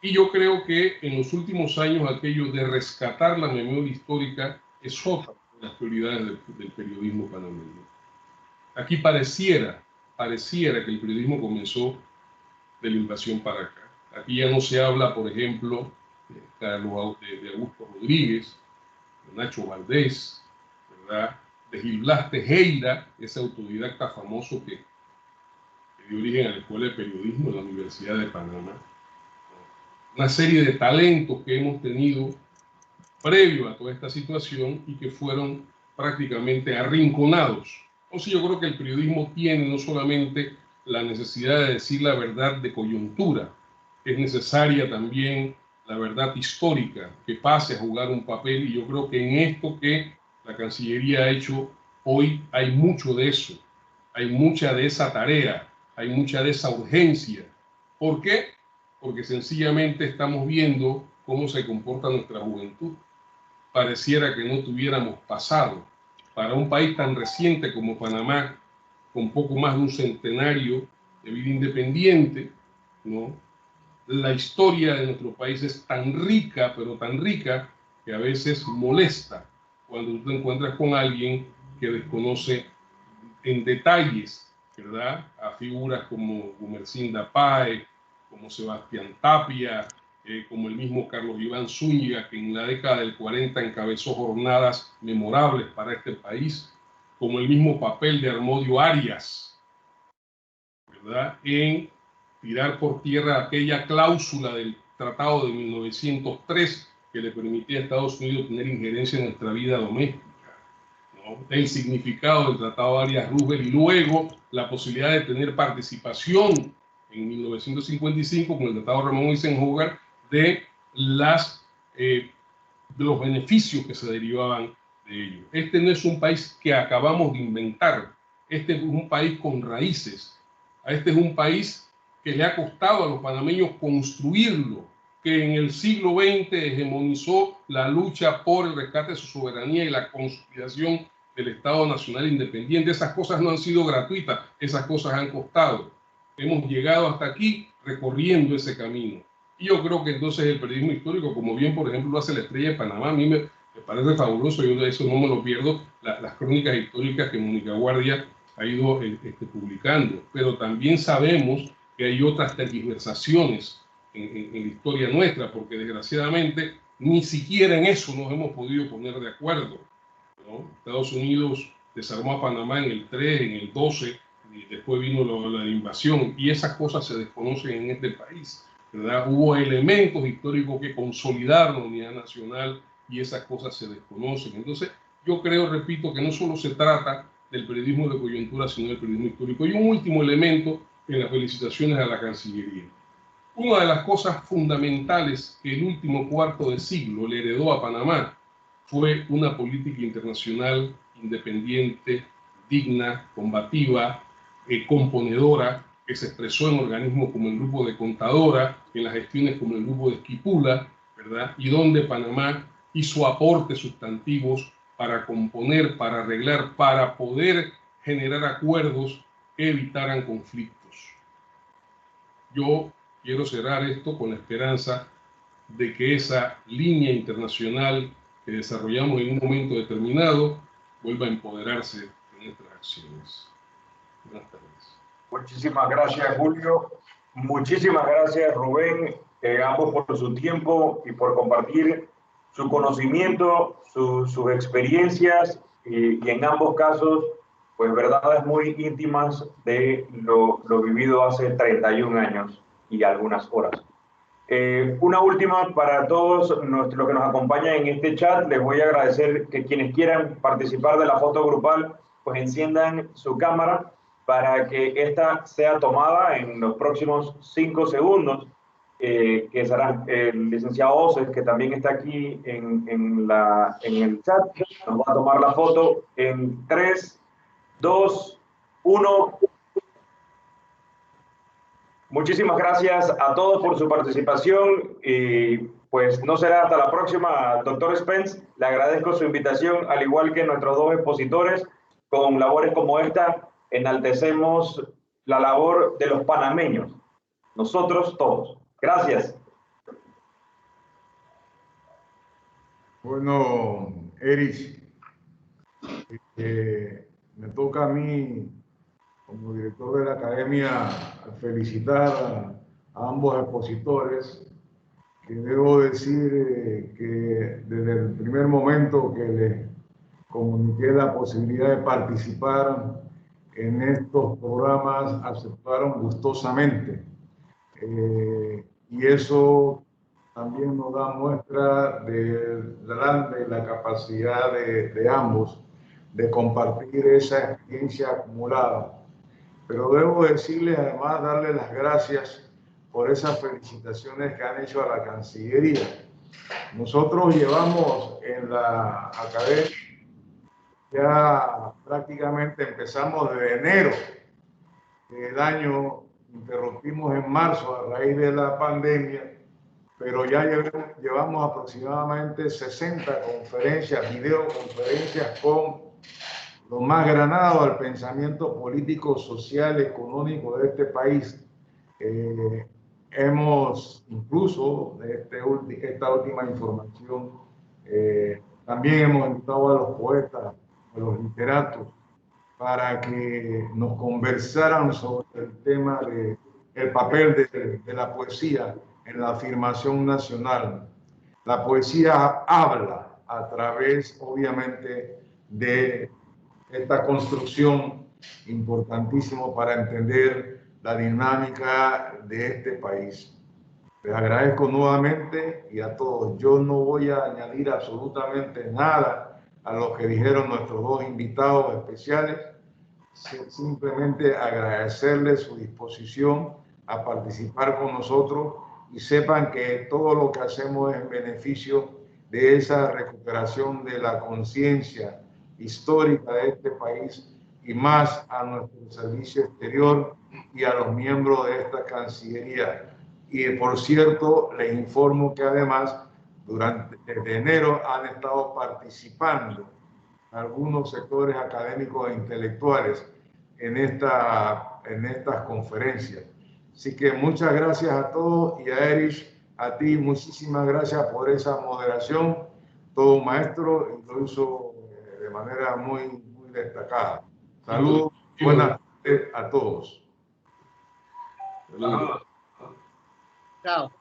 Y yo creo que en los últimos años aquello de rescatar la memoria histórica es otra de las prioridades del periodismo panameño. Aquí pareciera que el periodismo comenzó de la invasión para acá. Aquí ya no se habla, por ejemplo, de Augusto Rodríguez, de Nacho Valdés, ¿verdad? De Gil Blas Tejera, ese autodidacta famoso que dio origen a la Escuela de Periodismo de la Universidad de Panamá. Una serie de talentos que hemos tenido previo a toda esta situación y que fueron prácticamente arrinconados. Entonces yo creo que el periodismo tiene no solamente la necesidad de decir la verdad de coyuntura, es necesaria también la verdad histórica, que pase a jugar un papel, y yo creo que en esto que la Cancillería ha hecho hoy hay mucho de eso, hay mucha de esa tarea, hay mucha de esa urgencia. ¿Por qué? Porque sencillamente estamos viendo cómo se comporta nuestra juventud. Pareciera que no tuviéramos pasado. Para un país tan reciente como Panamá, con poco más de un centenario de vida independiente, ¿no? La historia de nuestro país es tan rica, pero tan rica, que a veces molesta cuando tú te encuentras con alguien que desconoce en detalles, ¿verdad?, a figuras como Gumersinda Páez, como Sebastián Tapia, como el mismo Carlos Iván Zúñiga, que en la década del 40 encabezó jornadas memorables para este país, como el mismo papel de Armodio Arias, ¿verdad?, en tirar por tierra aquella cláusula del Tratado de 1903 que le permitía a Estados Unidos tener injerencia en nuestra vida doméstica, ¿no? El significado del Tratado Arias-Roosevelt y luego la posibilidad de tener participación en 1955 con el Tratado Ramón-Eisenhower de los beneficios que se derivaban de ello. Este no es un país que acabamos de inventar, este es un país con raíces, este es un país que le ha costado a los panameños construirlo, que en el siglo XX hegemonizó la lucha por el rescate de su soberanía y la consolidación del Estado Nacional Independiente. Esas cosas no han sido gratuitas, esas cosas han costado. Hemos llegado hasta aquí recorriendo ese camino. Y yo creo que entonces el periodismo histórico, como bien por ejemplo lo hace La Estrella de Panamá, a mí me parece fabuloso, yo de eso no me lo pierdo, las crónicas históricas que Mónica Guardia ha ido publicando. Pero también sabemos que hay otras tergiversaciones en la historia nuestra, porque desgraciadamente ni siquiera en eso nos hemos podido poner de acuerdo, ¿no? Estados Unidos desarmó a Panamá en el 3, en el 12, y después vino la invasión, y esas cosas se desconocen en este país, ¿verdad? Hubo elementos históricos que consolidaron la unidad nacional y esas cosas se desconocen. Entonces, yo creo, repito, que no solo se trata del periodismo de coyuntura, sino del periodismo histórico. Y un último elemento en las felicitaciones a la Cancillería. Una de las cosas fundamentales que el último cuarto de siglo le heredó a Panamá fue una política internacional independiente, digna, combativa, componedora, que se expresó en organismos como el Grupo de Contadora, en las gestiones como el Grupo de Esquipula, ¿verdad? Y donde Panamá hizo aportes sustantivos para componer, para arreglar, para poder generar acuerdos que evitaran conflictos. Yo quiero cerrar esto con la esperanza de que esa línea internacional que desarrollamos en un momento determinado vuelva a empoderarse de nuestras acciones. Buenas tardes. Muchísimas gracias, Julio. Muchísimas gracias, Rubén, ambos por su tiempo y por compartir su conocimiento, sus experiencias y en ambos casos, pues verdades muy íntimas de lo vivido hace 31 años y algunas horas. Una última para todos los que nos acompañan en este chat. Les voy a agradecer que quienes quieran participar de la foto grupal, pues enciendan su cámara para que esta sea tomada en los próximos 5 segundos, que será el licenciado Oces, que también está aquí en el chat. Nos va a tomar la foto en 3, 2, 1. Muchísimas gracias a todos por su participación y pues no será hasta la próxima, doctor Spence. Le agradezco su invitación, al igual que nuestros dos expositores. Con labores como esta, enaltecemos la labor de los panameños, nosotros todos. Gracias. Bueno, Erich, me toca a mí, como director de la academia, felicitar a ambos expositores, que debo decir que desde el primer momento que les comuniqué la posibilidad de participar en estos programas, aceptaron gustosamente. Y eso también nos da muestra de la capacidad de ambos de compartir esa experiencia acumulada. Pero debo decirles, además, darles las gracias por esas felicitaciones que han hecho a la Cancillería. Nosotros llevamos en la academia, ya prácticamente empezamos desde enero del año, interrumpimos en marzo a raíz de la pandemia, pero ya llevamos aproximadamente 60 conferencias, videoconferencias con lo más granado al pensamiento político, social, económico de este país. Hemos, incluso, esta última información, también hemos invitado a los poetas, a los literatos, para que nos conversaran sobre el tema del papel de la poesía en la afirmación nacional. La poesía habla a través, obviamente, de esta construcción importantísima para entender la dinámica de este país. Les agradezco nuevamente y a todos. Yo no voy a añadir absolutamente nada a lo que dijeron nuestros dos invitados especiales. Simplemente agradecerles su disposición a participar con nosotros y sepan que todo lo que hacemos es en beneficio de esa recuperación de la conciencia histórica de este país y más a nuestro servicio exterior y a los miembros de esta Cancillería. Y por cierto, les informo que además desde enero han estado participando algunos sectores académicos e intelectuales en estas conferencias. Así que muchas gracias a todos y a Erich, a ti muchísimas gracias por esa moderación, todo un maestro, y lo hizo de manera muy destacada. Saludos, buenas tardes a todos. Saludos. Chao.